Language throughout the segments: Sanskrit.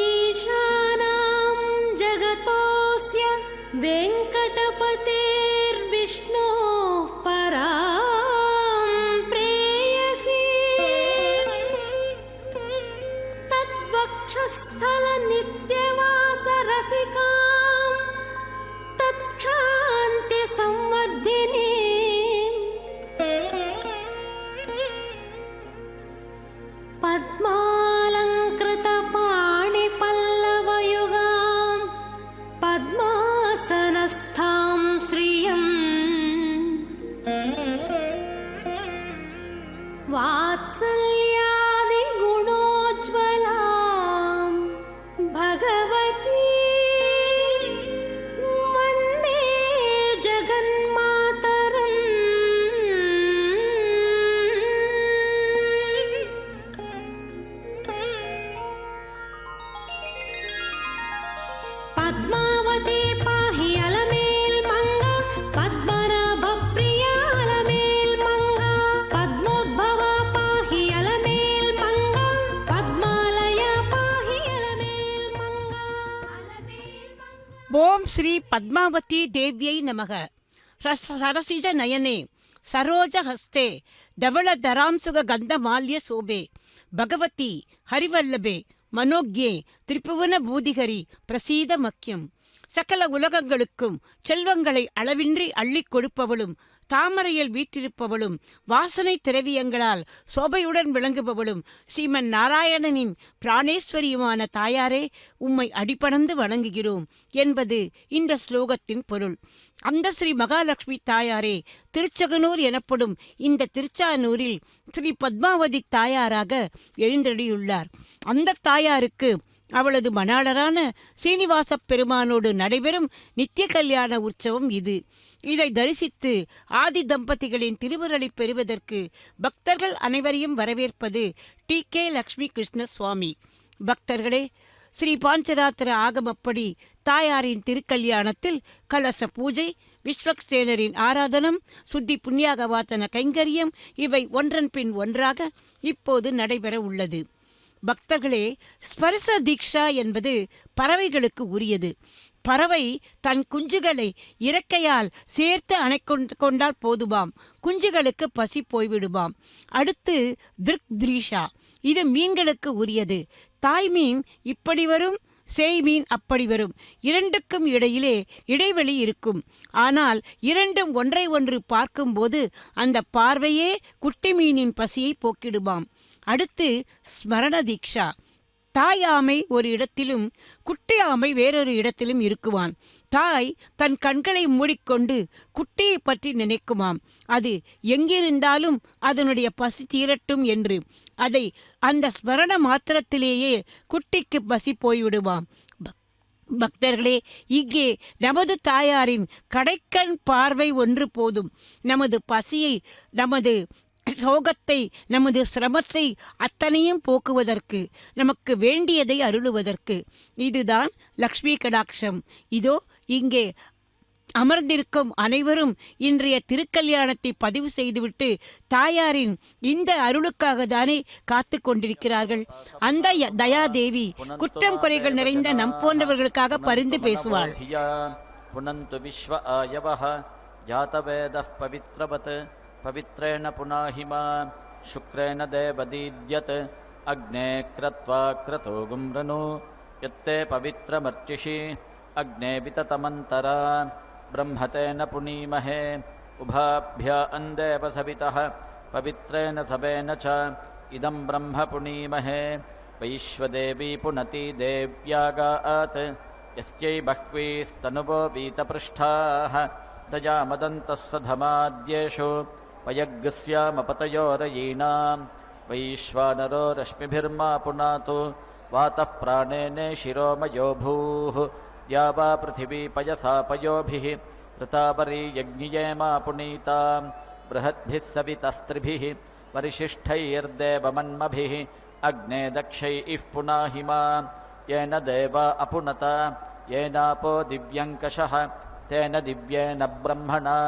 ईशानां जगतोऽस्य वेङ्कटपतेर्विष्णोः परां प्रेयसी तद्वक्षस्थलनित्यवासरसिकां तत्क्षान्तिसंवर्धिनीं पद्मालङ्कृतपाणिपल्लवयुगां पद्मासनस्थां श्रियं वात्सल्यादिगुणोज्ज्वलां भगवती वन्दे जगन्मातरम्। पद्मावती पाहि अलमेल् मंगा, पद्मनाभप्रिया अलमेल् मंगा, पद्मोद्भवा पाहि अलमेल् मंगा, पद्मालया पाहि अलमेल् मंगा। ஓம் ஸ்ரீ பத்மாவதி தேவ்யை நமக. சரசிஜ நயனே சரோஜ ஹஸ்தே தவள தராம்சுக கந்த மால்ய சோபே பகவதி ஹரிவல்லபே மனோக்யே திரிபுவன பூதிகரி பிரசீத மக்கியம். சகல உலகங்களுக்கும் செல்வங்களை அளவின்றி அள்ளிக் கொடுப்பவளும், தாமரையில் வீற்றிருப்பவளும், வாசனை திரவியங்களால் சோபையுடன் விளங்குபவளும், ஸ்ரீமன் நாராயணனின் பிராணேஸ்வரியுமான தாயாரே, உம்மை அடிபணிந்து வணங்குகிறோம் என்பது இந்த ஸ்லோகத்தின் பொருள். அந்த ஸ்ரீ மகாலட்சுமி தாயாரே திருச்செகனூர் எனப்படும் இந்த திருச்சானூரில் ஸ்ரீ பத்மாவதி தாயாராக எழுந்தருளியுள்ளார். அந்த தாயாருக்கு அவளது மணாளரான சீனிவாச பெருமானோடு நடைபெறும் நித்திய கல்யாண உற்சவம் இது. இதை தரிசித்து ஆதி தம்பதிகளின் திருவுருளை பெறுவதற்கு பக்தர்கள் அனைவரையும் வரவேற்பது டி.கே. லக்ஷ்மி கிருஷ்ண சுவாமி. பக்தர்களே, ஸ்ரீ பாஞ்சராத்திர ஆகமப்படி தாயாரின் திருக்கல்யாணத்தில் கலச பூஜை, விஸ்வக்சேனரின் ஆராதனம், சுத்தி புண்ணியாகவாத்தன கைங்கரியம் இவை ஒன்றன் பின் ஒன்றாக இப்போது நடைபெற உள்ளது. பக்தர்களே, ஸ்பர்ச தீக்ஷா என்பது பறவைகளுக்கு உரியது. பறவை தன் குஞ்சுகளை இறக்கையால் சேர்த்து கொண்டால் போதுமாம், குஞ்சுகளுக்கு பசி போய்விடுமாம். அடுத்து திருக்திரீஷா, இது மீன்களுக்கு உரியது. தாய் மீன் இப்படி வரும், சேய் மீன் அப்படி வரும். இரண்டுக்கும் இடையிலே இடைவெளி இருக்கும். ஆனால் இரண்டும் ஒன்றை ஒன்று பார்க்கும்போது அந்த பார்வையே குட்டி மீனின் பசியை போக்கிடுமாம். அடுத்து ஸ்மரண தீக்ஷா, தாய் ஆமை ஒரு இடத்திலும் குட்டி ஆமை வேறொரு இடத்திலும் இருக்குவான். தாய் தன் கண்களை மூடிக்கொண்டு குட்டியை பற்றி நினைக்குமாம். அது எங்கிருந்தாலும் அதனுடைய பசி தீரட்டும் என்று. அதை அந்த ஸ்மரண மாத்திரத்திலேயே குட்டிக்கு பசி போய்விடுவாம். பக்தர்களே, இங்கே நமது தாயாரின் கடைக்கண் பார்வை ஒன்று போதும். நமது பசியை, நமது சோகத்தை, நமது சிரமத்தை அத்தனையும் போக்குவதற்கு, நமக்கு வேண்டியதை அருளுவதற்கு. இதுதான் லக்ஷ்மி கடாட்சம். இதோ இங்கே அமர்ந்திருக்கும் அனைவரும் இன்றைய திருக்கல்யாணத்தை பதிவு செய்துவிட்டு தாயாரின் இந்த அருளுக்காக தானே காத்து கொண்டிருக்கிறார்கள். அந்த தயாதேவி குற்றம் குறைகள் நிறைந்த நம் போன்றவர்களுக்காக பரிந்து பேசுவாள். புனந்து விஸ்வ ஆயவஹ ஜாதவேதः பவித்ரவத் பவித்ரேண புனாஹிமா சுக்ரேண தேவதீத்யத் அக்னே க்ரத்வா க்ரதோ கும்ரனு யத்தே பவித்ரமர்ச்சிஷி அக்னே விததமந்தரா ब्रह्मतेन पुनीमहे उभाभ्य अन्देव सवितः पवित्रेण सवेन च इदं ब्रह्म पुनीमहे वैश्वदेवी पुनति देव्यागात् यस्यै बह्वीस्तनुवो वीतपृष्ठाः दयामदन्तस्वधमाद्येषु वयग्स्यामपतयोरयीणां वैश्वानरो रश्मिभिर्मा पुनातु वातः प्राणेने शिरोमयो भूः या वा पृथिवी पयसा पयोभिः ऋतापरी यज्ञियेमा पुनीतां बृहद्भिः सवितस्त्रिभिः परिशिष्टैर्देवमन्मभिः अग्ने दक्षैः पुनाहिमा येन देवा अपुनत येनापो दिव्यङ्कषः तेन दिव्येन ब्रह्मणा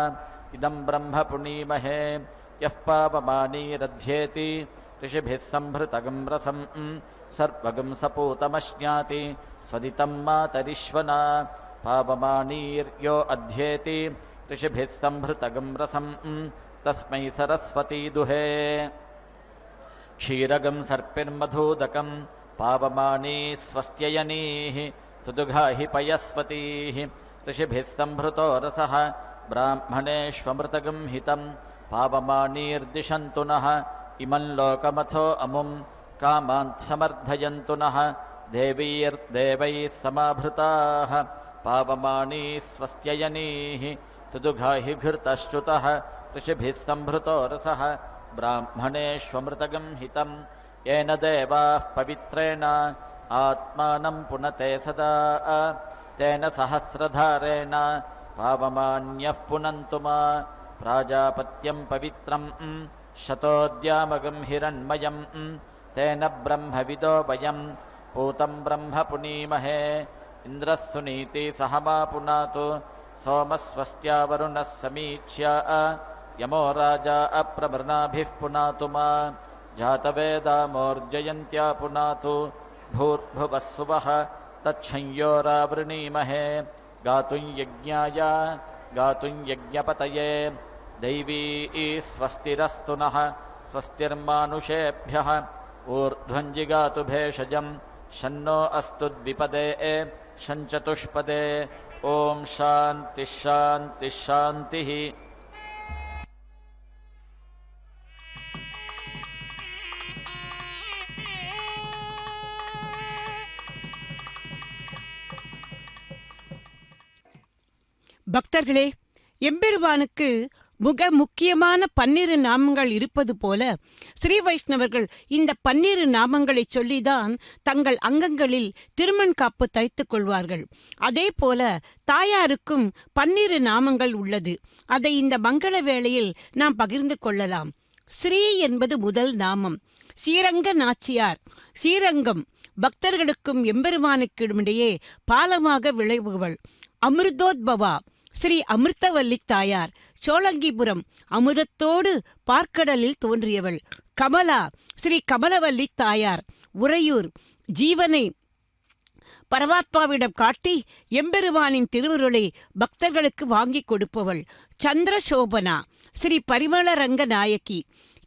इदं ब्रह्म पुनीमहे यः पावमानीरध्येति ऋषिभिः सम्भृतगं रसं सर्वगं सपूतमश्नाति स्वदितं मातरिश्वना पावमानीर्यो अध्येति ऋषिभिः सम्भृतगं रसं तस्मै सरस्वती दुहे क्षीरगं सर्पिर्मधूदकं पावमानी स्वस्त्ययनीः सुदुघा हि पयस्वतीः ऋषिभिः सम्भृतो रसः ब्राह्मणेष्वमृतगं हितं पावमानीर्दिशन्तु नः इमं लोकमथो अमुं कामान् समर्थयन्तु नः देवैः समाभृताः पावमानी स्वस्त्ययनीः सुदुघा हि घृतश्च्युतः ऋषिभिः सम्भृतो रसः ब्राह्मणेष्वमृतगं हितं येन देवाः पवित्रेण आत्मानं पुनते सदा तेन सहस्रधारेण पावमान्यः पुनन्तु मा प्राजापत्यं पवित्रं शतोद्यामगं हिरण्मयं तेन ब्रह्मविदो वयं पूतं ब्रह्म पुनीमहे इन्द्रः सुनीति सह मा पुनातु सोमस्वस्त्या वरुणः समीक्ष्य यमो राजा अप्रमृणाभिः पुनातु मा जातवेदामोर्जयन्त्या पुनातु भूर्भुवः सुवः तच्छंयोरावृणीमहे गातुं यज्ञाय गातुं यज्ञपतये दैवी स्वस्तिरस्तु नः स्वस्तिर्मानुषेभ्यः ऊर्ध्वं जिगातु भेषजं शन्नो अस्तु द्विपदे शञ्चतुष्पदे ॐ शान्तिः शान्तिः शान्तिः பக்தர்களே, எம்பெருமானுக்கு மிக முக்கியமான 12 நாமங்கள் இருப்பது போல ஸ்ரீ வைஷ்ணவர்கள் இந்த 12 நாமங்களை சொல்லிதான் தங்கள் அங்கங்களில் திருமண் காப்பு தைத்துக் கொள்வார்கள். அதே போல தாயாருக்கும் 12 நாமங்கள் உள்ளது. அதை இந்த மங்கள வேளையில் நாம் பகிர்ந்து கொள்ளலாம். ஸ்ரீ என்பது முதல் நாமம். ஸ்ரீரங்க நாச்சியார். ஸ்ரீரங்கம் பக்தர்களுக்கும் எம்பெருமானுக்குமிடையே பாலமாக விளைவுகள். அமிர்தோத்பவா ஸ்ரீ அமிர்தவல்லி தாயார். சோழங்கிபுரம் அமிர்தத்தோடு பார்க்கடலில் தோன்றியவள். கமலா ஸ்ரீ கமலவல்லி தாயார். உறையூர் ஜீவனை பரமாத்மாவிடம் காட்டி எம்பெருமானின் திருவருளை பக்தர்களுக்கு வாங்கி கொடுப்பவள். சந்திரசோபனா ஸ்ரீ பரிமளரங்க நாயகி.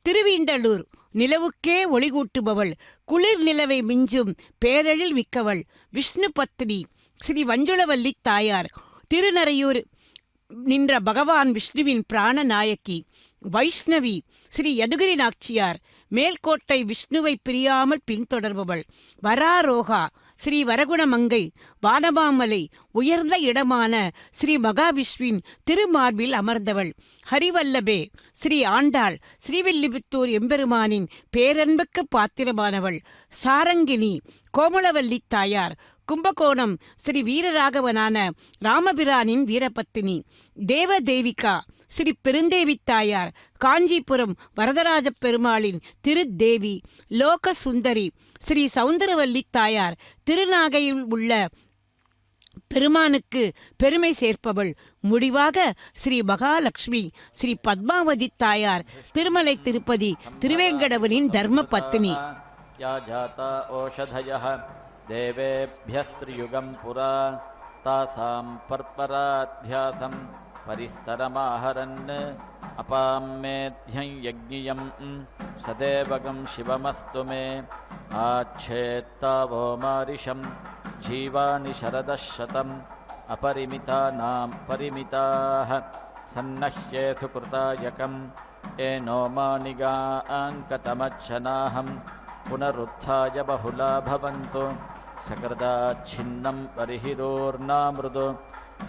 திருவீண்டலூர் நிலவுக்கே ஒளிகூட்டுபவள். குளிர் நிலவை மிஞ்சும் பேரழில் மிக்கவள். விஷ்ணு பத்னி ஸ்ரீ வஞ்சுளவல்லி தாயார். திருநறையூர் நின்ற பகவான் விஷ்ணுவின் பிராணநாயகி. வைஷ்ணவி ஸ்ரீ யதுகிரி நாச்சியார். மேல்கோட்டை விஷ்ணுவை பிரியாமல் பின்தொடர்பவள். வராரோகா ஸ்ரீ வரகுணமங்கை. வானமாமலை உயர்ந்த இடமான ஸ்ரீ மகாவிஷ்ணுவின் திருமார்பில் அமர்ந்தவள். ஹரிவல்லபே ஸ்ரீ ஆண்டாள். ஸ்ரீவில்லிபுத்தூர் எம்பெருமானின் பேரன்புக்கு பாத்திரமானவள். சாரங்கினி கோமளவல்லி தாயார். கும்பகோணம் ஸ்ரீ வீரராகவனான ராமபிரானின் வீரபத்தினி. தேவதேவிகா ஸ்ரீ பெருந்தேவி தாயார். காஞ்சிபுரம் வரதராஜ பெருமாளின் திருத்தேவி. லோக சுந்தரி ஸ்ரீ சவுந்தரவல்லி தாயார். திருநாகையில் உள்ள பெருமானுக்கு பெருமை சேர்ப்பவள். முடிவாக ஸ்ரீ மகாலட்சுமி ஸ்ரீ பத்மாவதி தாயார். திருமலை திருப்பதி திருவேங்கடவனின் தர்ம பத்தினி. देवेभ्यस्त्रियुगं पुरा तासां पर्पराध्यासं परिस्तरमाहरन् अपां मेध्यं यज्ञियं सदेवगं शिवमस्तु मे आच्छेत्तावो मारिषं जीवानि शरदः शतम् अपरिमितानां परिमिताः सन्नह्ये सुकृतायकम् एनो मानिगाङ्कतमच्छनाहं पुनरुत्थाय बहुला भवन्तु सकृदाच्छिन्नं परिहिरोर्नामृदो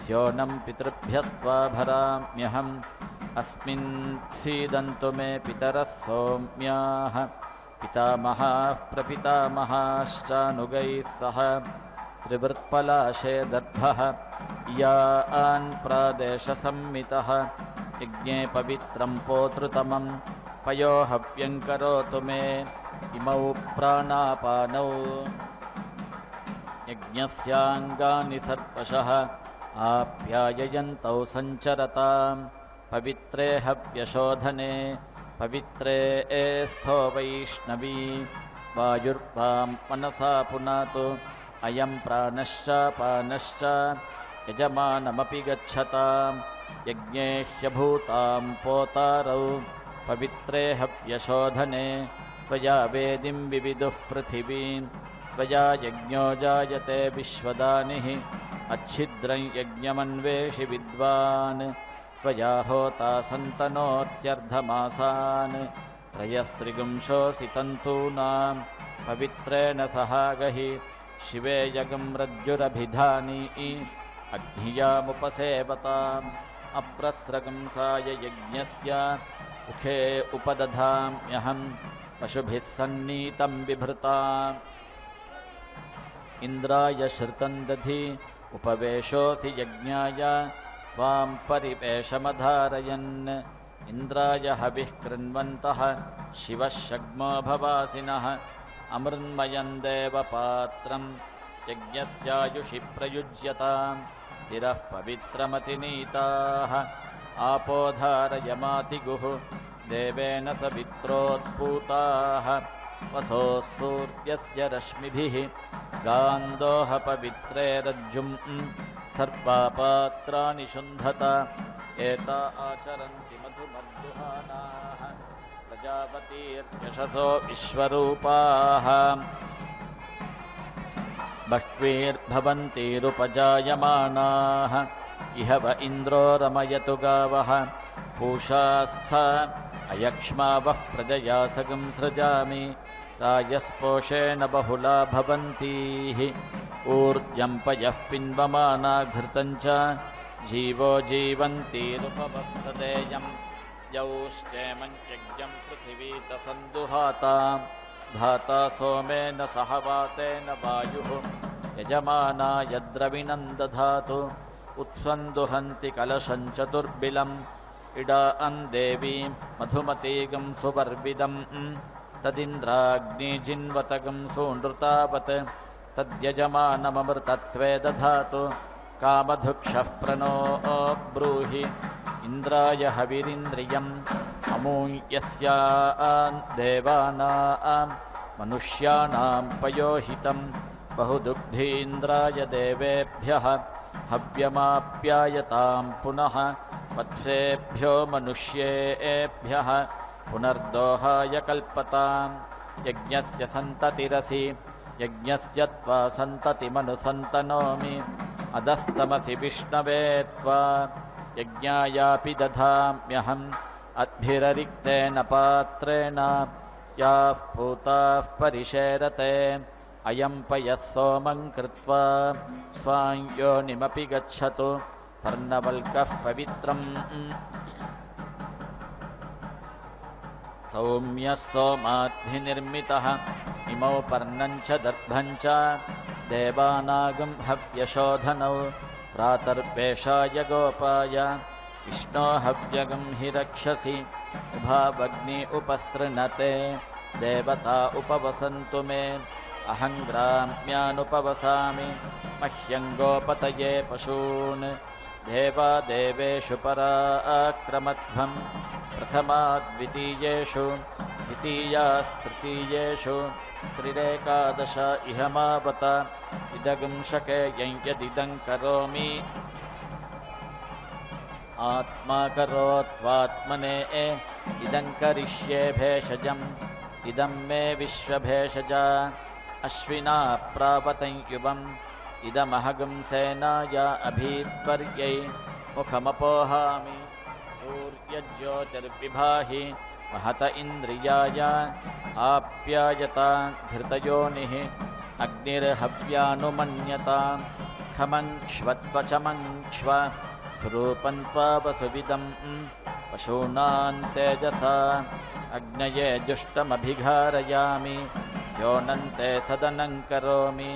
स्योनं पितृभ्यस्त्वाभराम्यहम् अस्मिन् सीदन्तु मे पितरः सौम्याः पितामहाः प्रपितामहाश्चानुगैः सह त्रिवृत्पलाशे दर्भः यान् प्रादेशसम्मितः यज्ञे पवित्रं पोतृतमं पयोहव्यं करोतु मे इमौ प्राणापानौ यज्ञस्याङ्गानि सर्वशः आप्याययन्तौ सञ्चरतां पवित्रे हव्यशोधने पवित्रे स्थो वैष्णवी वायुर्वां मनसा पुनातु अयं प्राणश्च पानश्च यजमानमपि गच्छतां यज्ञे ह्यभूतां पोतारौ पवित्रे हव्यशोधने त्वया वेदिं विविदुः पृथिवीं त्वया यज्ञो जायते विश्वदानिः अच्छिद्रं यज्ञमन्वेषि विद्वान् त्वया होता सन्तनोत्यर्धमासान् त्रयस्त्रिगुंशोऽसि तन्तूनां पवित्रेण सहागहि शिवे यगं रज्जुरभिधानी अग्नियामुपसेवताम् अप्रस्रगंसाय यज्ञस्य मुखे उपदधाम्यहं पशुभिः सन्नीतं बिभृताम् इन्द्राय श्रुतं दधि उपवेशोऽसि यज्ञाय त्वां परिवेशमधारयन् इन्द्राय हविः कृण्वन्तः शिवः शग्मो भवासिनः अमृन्मयं देवपात्रं यज्ञस्यायुषि प्रयुज्यताम् तिरः पवित्रमतिनीताः आपोधारयमातिगुः देवेन सवित्रोत्पूताः वसोः सूर्यस्य रश्मिभिः गान्दोह पवित्रे रज्जुं सर्वापात्राणि शुन्धत एता आचरन्ति मधुमद्दुहानाः प्रजापतिर्यशसो विश्वरूपाः बह्वीर्भवन्तीरुपजायमानाः इह व इन्द्रो रमयतु गावः पूषास्थ अयक्ष्मावः प्रजया सगं सृजामि राजस्पोषेण बहुला भवन्तीः ऊर्जं पयः पिन्वमाना घृतं च जीवो जीवन्तीरुपवस्सदेयं यौश्चेमं यज्ञं पृथिवी च सन्दुहाताम् धाता सोमेन सह वातेन वायुः यजमाना यद्रविणं दधातु उत्सन्दुहन्ति कलशं चतुर्बिलम् इडा देवीं मधुमतीगं सुवर्विदं तदिन्द्राग्निजिन्वतगं सूनृतावत् तद्यजमानममृतत्वे दधातु कामधुक्षः प्रणो ब्रूहि इन्द्राय हविरिन्द्रियम् अमूयस्यान् देवानां मनुष्याणां पयोहितं बहुदुग्धीन्द्राय देवेभ्यः हव्यमाप्यायतां पुनः वत्सेभ्यो मनुष्येभ्यः पुनर्दोहाय कल्पतां यज्ञस्य सन्ततिरसि यज्ञस्य त्वा सन्ततिमनुसन्तनोमि अधस्तमसि विष्णवे त्वा यज्ञायापि दधाम्यहम् अद्भिररिक्तेन पात्रेण याः पूताः परिशेरते अयं पयः सोमं कृत्वा स्वां योनिमपि गच्छतु पर्णवल्कः पवित्रम् सौम्यः सोमाद्धिनिर्मितः इमौ पर्णं च दर्भं च देवानागं हव्यशोधनौ प्रातर्वेषाय गोपाय विष्णो हव्यगं हि रक्षसि उभावग्नि उपस्तृणते देवता उपवसन्तु मे अहं ग्राम्यानुपवसामि मह्यं गोपतये पशून् देवादेवेषु पराक्रमध्वं प्रथमाद्वितीयेषु द्वितीयास्तृतीयेषु त्रिरेकादश इहमावत इदगं शकेयं यदिदं करोमि आत्मा करोत्वात्मने इदं करिष्ये भेषजम् इदं मे विश्वभेषजा अश्विना प्रावतं युवम् इदमहगं सेनाया अभीत्वर्यै मुखमपोहामि सूर्यज्योतिर्विभाहि महत इन्द्रियाय आप्यायता घृतयोनिः अग्निर्हव्यानुमन्यतां खमङ्क्ष्वत्वचमङ्क्ष्व स्वरूपं त्वावसुविदं पशूनां तेजसा अग्नये जुष्टमभिघारयामि स्योनन्ते सदनं करोमि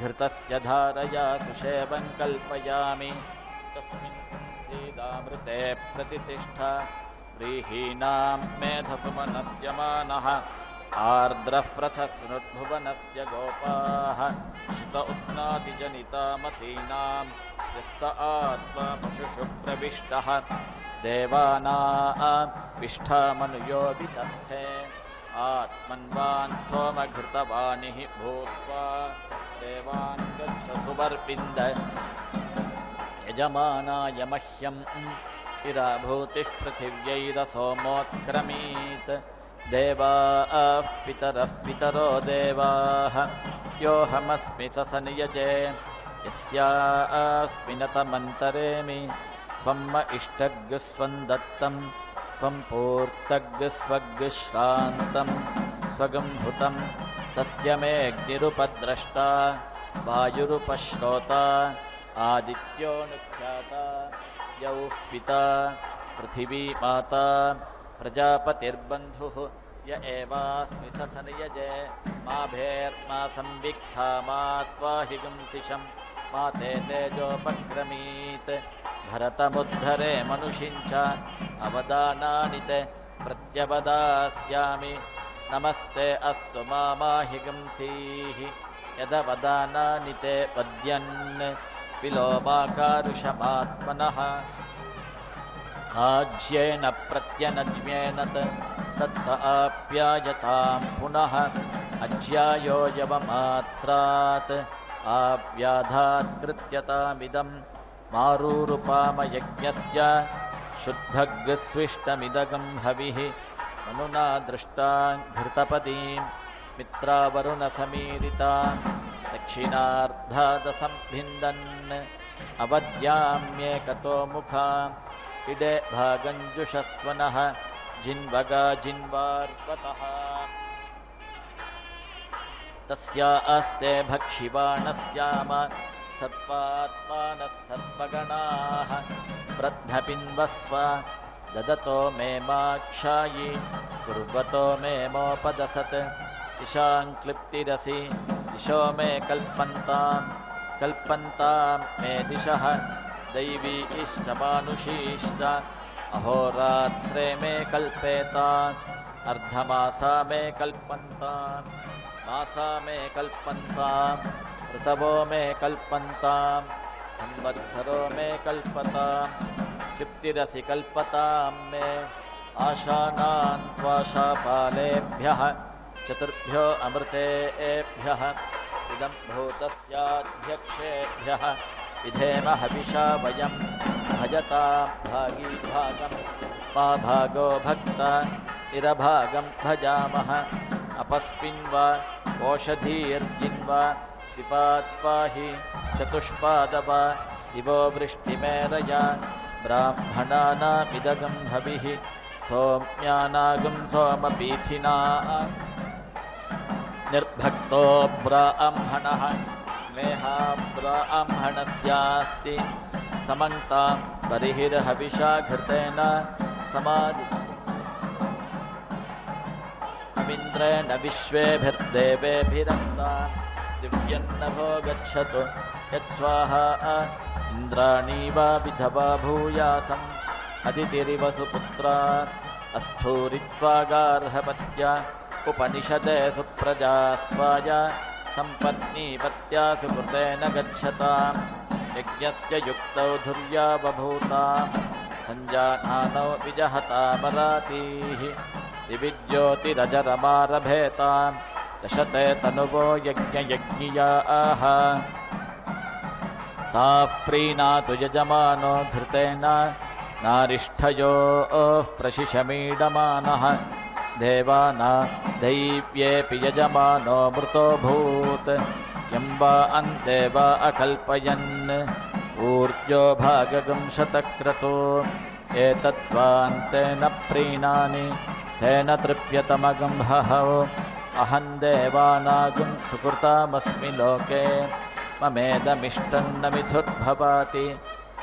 घृतस्य धारया सुषेवं कल्पयामि तस्मिन् सीदामृते प्रतिष्ठा व्रीहीणां मेधसुमनस्य मानः आर्द्रः प्रथस्नुद्भुवनस्य गोपाः श्रुत उत्स्नातिजनितामतीनां यस्त आत्मा पशुषु प्रविष्टः देवानां विष्ठामनुयो वितस्थे आत्मन्वान् सोमघृतवानिः भूत्वा देवान् गच्छ सुवर्पिन्द यजमानाय मह्यम् इराभूतिः पृथिव्यैरसोमोत्क्रमीत् देवाः पितरः पितरो देवाः योऽहमस्मि ससनियजे यस्यास्मिनतमन्तरेमि स्वम् इष्टग् स्वं दत्तं स्वं पूर्तग् स्वग् श्रान्तं स्वगं हुतं तस्य मेऽग्निरुपद्रष्टा वायुरुपश्रोता आदित्योऽनुख्याता यौः पिता पृथिवी माता प्रजापतिर्बन्धुः य एवास्मि ससनियजे मा भेर्मा संविक्था मा त्वाहि गुंसिषं मा ते तेजोपक्रमीत् भरतमुद्धरे मनुषिञ्च अवदानानि ते प्रत्यवदास्यामि नमस्ते अस्तु माहि गुंसीः यदवदानानि ते पद्यन् विलोमाकारुषमात्मनः आज्येन प्रत्यनज्ञेन तत्त आप्यायतां पुनः अज्यायो यवमात्रात् आव्याधात् कृत्यतामिदं मारूरुपामयज्ञस्य शुद्धग् स्विष्टमिदगं हविः मनुना दृष्टा घृतपदीं मित्रावरुणसमीरितां दक्षिणार्धादसंभिन्दन् अवद्याम्येकतो मुखाम् इडे भागञ्जुषस्वनः जिन्वगा जिन्वार्पतः तस्या अस्ते भक्षिवाणस्याम सत्त्वात्मानः सत्त्वगणाः वृद्धपिन्वस्व ददतो मे माक्षायि कुर्वतो मे मोपदसत् दिशां क्लिप्तिरसि दिशो मे कल्पन्तां मे दिशः दैवी इश्च मानुषीश्च अहोरात्रे मे कल्पेतान् अर्धमासा मे कल्पन्तान् मासा मे कल्पन्ताम् ऋतवो मे कल्पन्ताम् संवत्सरो मे कल्पताम् तृप्तिरसि कल्पताम् मे आशानान् त्वाशापालेभ्यः चतुर्भ्यो अमृतेभ्यः इदं भूतस्याध्यक्षेभ्यः विधेम हविषा वयं भजतां भागी भागं मा भागो भक्त इरभागं भजामः अपस्मिन्वा ओषधीर्जिन्वा विपात्पाहि चतुष्पादवा दिवो वृष्टिमेरया ब्राह्मणानामिदगं हविः सौम्यानागं सोमपीथिना निर्भक्तो ब्राह्मणः स्नेहा ब्राह्मणस्यास्ति समन्तां बर्हिर्हविषा घृतेन समादि अमिन्द्रेण विश्वेभिर्देवेभिरन्ता दिव्यन्नभो गच्छतु यत्स्वाहा इन्द्राणीवा विधवा भूयासम् अदितिरिव सुपुत्रा अस्थूरित्वा गार्हपत्या उपनिषदे सुप्रजास्त्वाय सम्पत्नीपत्या सुकृतेन गच्छताम् यज्ञस्य युक्तौ धुर्या बभूता सञ्जानानौ विजहतामरातीः दिविज्योतिरजरमारभेताम् दशते तनुवो यज्ञयज्ञियाः ताः प्रीणातु यजमानो धृतेन नारिष्ठयोः प्रशिशमीडमानः देवाना दैव्येऽपि यजमानो मृतोऽभूत् यं वा अन्ते वा अकल्पयन् ऊर्जो भागगं शतक्रतो एतद्वान्तेन प्रीणानि तेन तृप्यतमगं हहौ अहं देवानागं सुकृतामस्मि लोके ममेदमिष्टन्न मिथुर्भवाति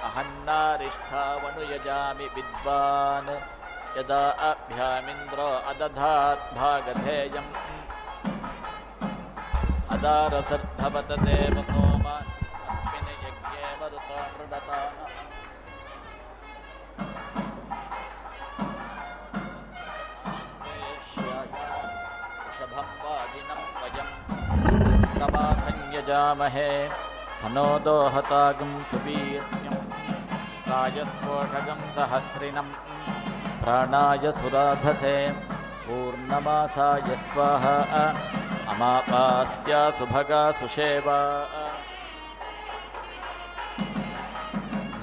अहं नारिष्ठावनुयजामि विद्वान् यदा अभ्यामिन्द्रो अदधात् भागधेयम् अदारसर्भवत देव सोम अस्मिन् यज्ञे मरुतो मृडतान वृषभं वाजिनं वयं नमा संयजामहे सनो दोहतागं सुवीर्यम् सायस्पोषकं सहस्रिणं प्राणाय सुराधसे पूर्णमासाय स्वाहा अमावास्या सुभगा सुषेवा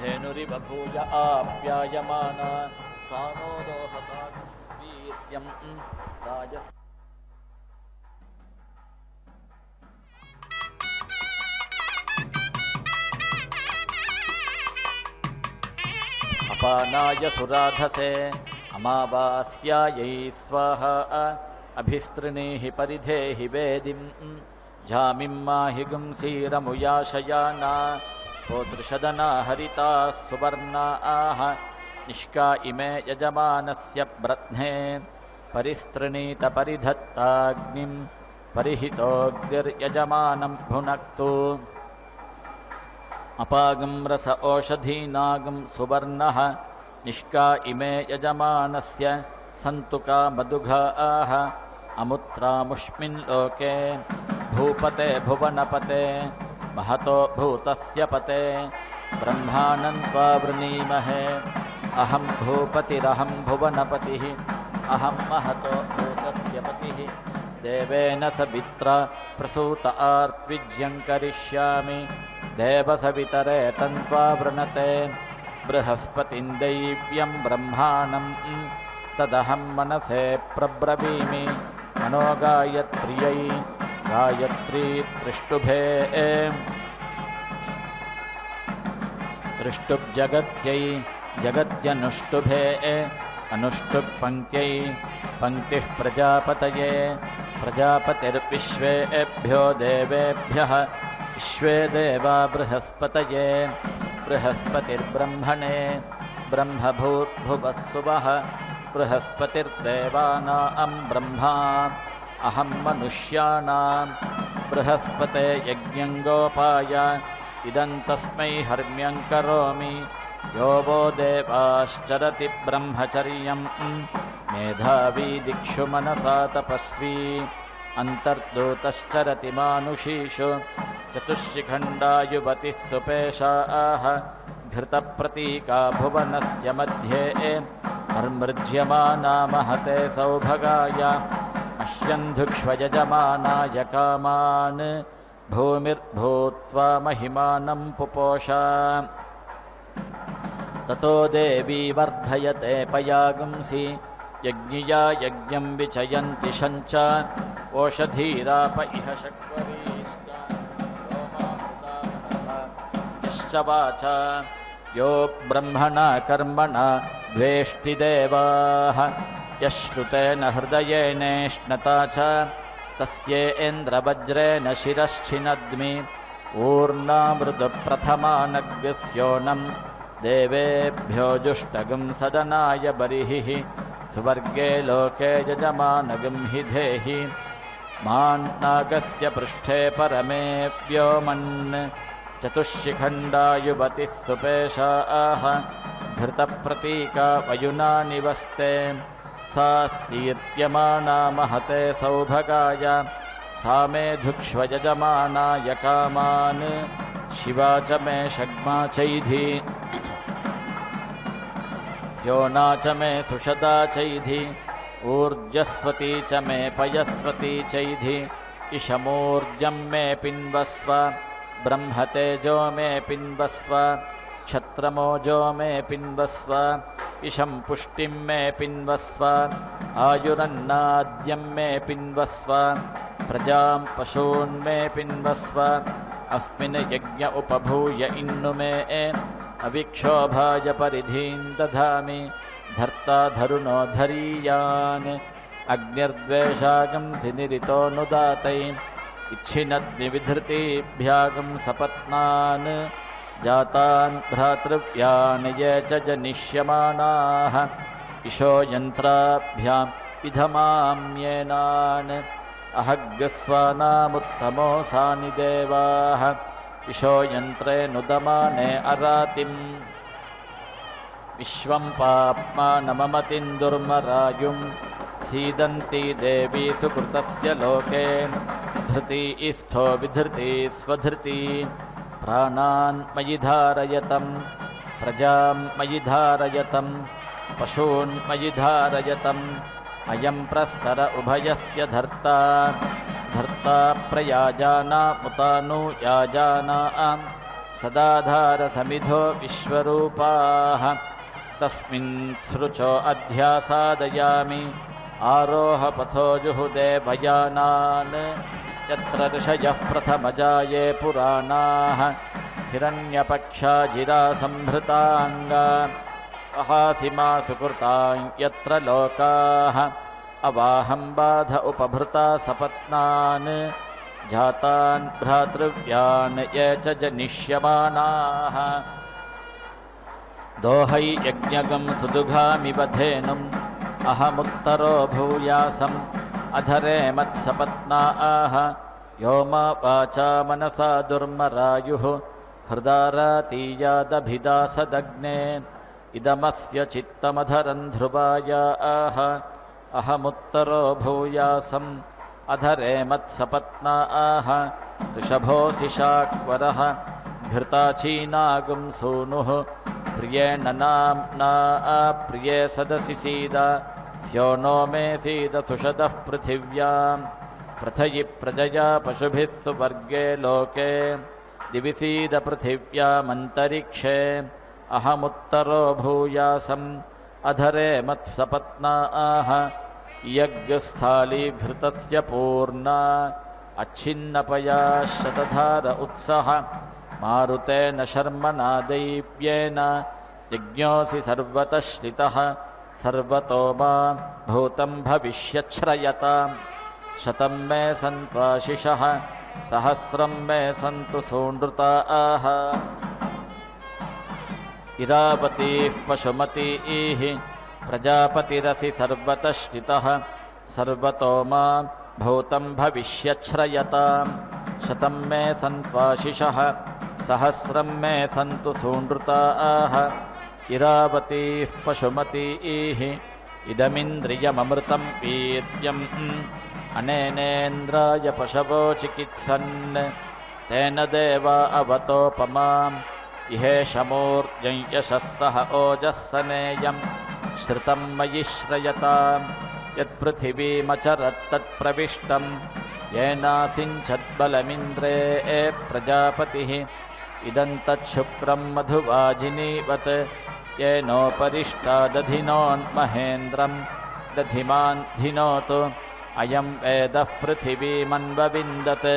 धेनुरिव भूय आप्यायमाना सानो दोहता वीर्यं राजस् अपानाय सुराधसे अमावास्यायै स्वाहा अभिस्तृणीहि परिधेहि वेदिं झामिं माहि गुंसीरमुयाशयाना पोतृषदना हरिताः सुवर्णाः निष्का इमे यजमानस्य ब्रध्ने परिस्तृणीत परिधत्ताग्निं परिहितोऽग्निर्यजमानं भुनक्तु अपागं रस ओषधीनागं सुवर्णः निष्का इमे यजमानस्य सन्तुका मधुघाः अमुत्रामुष्मिन् लोके भूपते भुवनपते महतो भूतस्य पते ब्रह्माणं त्वा वृणीमहे अहं भूपतिरहं भुवनपतिः अहं महतो भूतस्य पतिः देवेन सवित्रा प्रसूत आर्त्विज्यं करिष्यामि देवसवितरे तन्त्वा वृणते बृहस्पतिं दैव्यं ब्रह्माणं तदहं मनसे प्रब्रवीमि मनो गायत्र्यै गायत्री त्रिष्टुभे त्रिष्टुब्जगत्यै जगत्यनुष्टुभे अनुष्टुप्पङ्क्त्यै पङ्क्तिः प्रजापतये प्रजापतिर्विश्वेभ्यो देवेभ्यः विश्वे देवा बृहस्पतये बृहस्पतिर्ब्रह्मणे ब्रह्मभूर्भुवः सुवः बृहस्पतिर्देवानां ब्रह्मा अहं मनुष्याणां बृहस्पते यज्ञं गोपाय इदं तस्मै हर्म्यं करोमि यो वो देवाश्चरति ब्रह्मचर्यं मेधावी दिक्षु मनसा तपस्वी अन्तर्दूतश्चरति मानुषीषु चतुष्शिखण्डा युवतिः सुपेशाः घृतप्रतीका भुवनस्य मध्ये अर्मृज्यमाना महते सौभगाय मह्यन्धुक्ष्वयजमानाय कामान् भूमिर्भूत्वा महिमानं पुपोषा ततो देवी वर्धयते पयागुंसि यज्ञिया यज्ञं विचयन्ति शञ्च ओषधीराप इह शक्वरीश्च यश्च वाचा यो ब्रह्मणा कर्मणा द्वेष्टि देवाः यश्रुतेन हृदयेनेष्णता च तस्येन्द्रवज्रेण शिरश्छिनद्मि ऊर्णामृतप्रथमानग्स्योनं देवेभ्यो जुष्टगं सदनाय बर्हिः सुवर्गे लोके यजमानगं हि धेहि मान्नागस्य पृष्ठे परमे व्योमन् चतुष्शिखण्डा युवतिः सुपेशाः घृतप्रतीका वयुना निवस्ते सा स्तीर्यमाना महते सौभगाय सा मे धुक्ष्वयजमानाय कामान् शिवा च मे षग्मा चैधि स्योना च मे सुषदा चैधि ऊर्जस्वती च मे पयस्वती चैधि इशमूर्जं मे पिन्वस्व ब्रह्मतेजो मे पिन्वस्व क्षत्रमोजो मे पिन्वस्व इशं पुष्टिं मे पिन्वस्व आयुरन्नाद्यं मे पिन्वस्व प्रजां पशून् मे पिन्वस्व अस्मिन् यज्ञ उपभूय इन्नु मे अविक्षोभाय परिधीं दधामि धर्ता धरुणो धरीयान् अग्निर्द्वेषागंसि निरितोऽनुदातैन् इच्छिनद्विधृतीभ्यागं सपत्नान् जातान् भ्रातृव्यान् ये च जनिष्यमाणाः इशो यन्त्राभ्यां विधमाम्येनान् अहग्स्वानामुत्तमोऽसानि देवाः इशो यन्त्रे नुदमाने अरातिम् विश्वं पाप्मानममतिं दुर्मरायुं सीदन्ती देवी सुकृतस्य लोके धृती इस्थो विधृती स्वधृती प्राणान् मयि धारयतं प्रजां मयि धारयतं पशून् मयि धारयतम् अयं प्रस्तर उभयस्य धर्ता धर्ता प्रयाजानामुतानुयाजानां सदाधारसमिधो विश्वरूपाः तस्मिन् सृचो अध्यासादयामि आरोहपथो जुहुदे भयानान् यत्र ऋषयः प्रथमजाये पुराणाः हिरण्यपक्षाजिरासंहृताङ्गा अहासिमा सुकृतां यत्र लोकाः अवाहं बाध उपभृता सपत्नान् जातान् भ्रातृव्यान् ये च जनिष्यमानाः दोहै यज्ञगं सुदुघामिव धेनुम् अहमुत्तरो भूयासम् अधरे मत्सपत्नाः यो मा वाचा मनसा दुर्मरायुः हृदारातीयादभिदासदग्ने इदमस्य चित्तमधरं ध्रुवायाः अहमुत्तरो भूयासम् अधरे मत्सपत्नाः ऋषभोऽसि शाक्वरः घृताचीनागुं सूनुः प्रियेण नाम्ना प्रिये सदसि सीद स्यो नो मे सीद सुषदः पृथिव्यां प्रथयि प्रजया पशुभिः सुवर्गे लोके दिवि सीद पृथिव्यामन्तरिक्षे अहमुत्तरो भूयासम् अधरे मत्सपत्नाः यज्ञस्थालीघृतस्य पूर्णा अच्छिन्नपया शतधार उत्सः मारुतेन शर्मणा दैव्येन यज्ञोऽसि सर्वतः श्रितः सर्वतो मा भूतं भविष्यच्छ्रयताम् शतं मे सन्त्वाशिषः सहस्रं मे सन्तु सूनृताः इरावतीः पशुमतीः प्रजापतिरसि सर्वतः श्रितः सर्वतो मा भूतं भविष्यच्छ्रयताम् शतं मे सन्त्वाशिषः सहस्रं मे सन्तु सूनृताः इरावतीः पशुमतीः इदमिन्द्रियममृतं वीर्यम् अनेनेन्द्राय पशवो चिकित्सन् तेन देवा अवतोपमाम् इहेष मूर्जं यशः सह ओजः सनेयम् श्रुतं मयि श्रयताम् यत्पृथिवीमचरत्तत्प्रविष्टम् येनासिञ्छद्बलमिन्द्रे प्रजापतिः इदं तच्छुक्रं मधुवाजिनीवत् येनोपरिष्टादधिनोन्महेन्द्रं दधिमान् धिनोतु अयं वेदः पृथिवीमन्वविन्दत्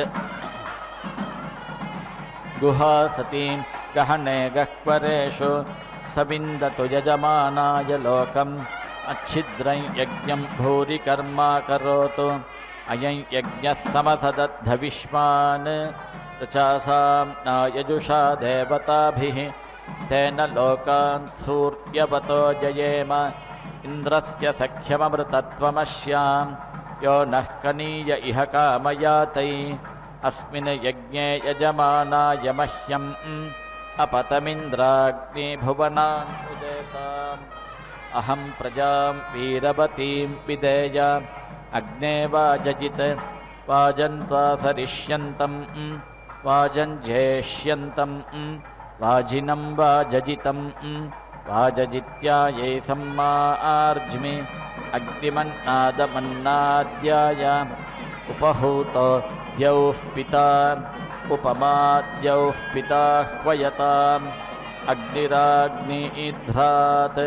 गुहासतीं गहने गह्वरेषु सविन्दतु यजमानाय लोकम् अच्छिद्रं यज्ञं भूरि कर्मा करोतु अयं यज्ञः समसदद्धविष्मान् रचासां न यजुषा देवताभिः तेन लोकान् सूर्यवतो जयेम इन्द्रस्य सख्यममृतत्वमस्यां यो नः कनीय इह कामयातै अस्मिन् यज्ञे यजमानाय मह्यम् अपतमिन्द्राग्निभुवनान् उदेताम् अहं प्रजां वीरवतीं विदेय अग्ने वाजजित् वाजन्त्वा सरिष्यन्तं वाजञ्जेष्यन्तं वाजिनं वाजजितं वाजजित्यायै सम्मार्ज्मि अग्निमन्नादमन्नाद्याय उपहूतो द्यौः पिता उपमाद्यौः पिता ह्वयताम् अग्निराग्निध्रात्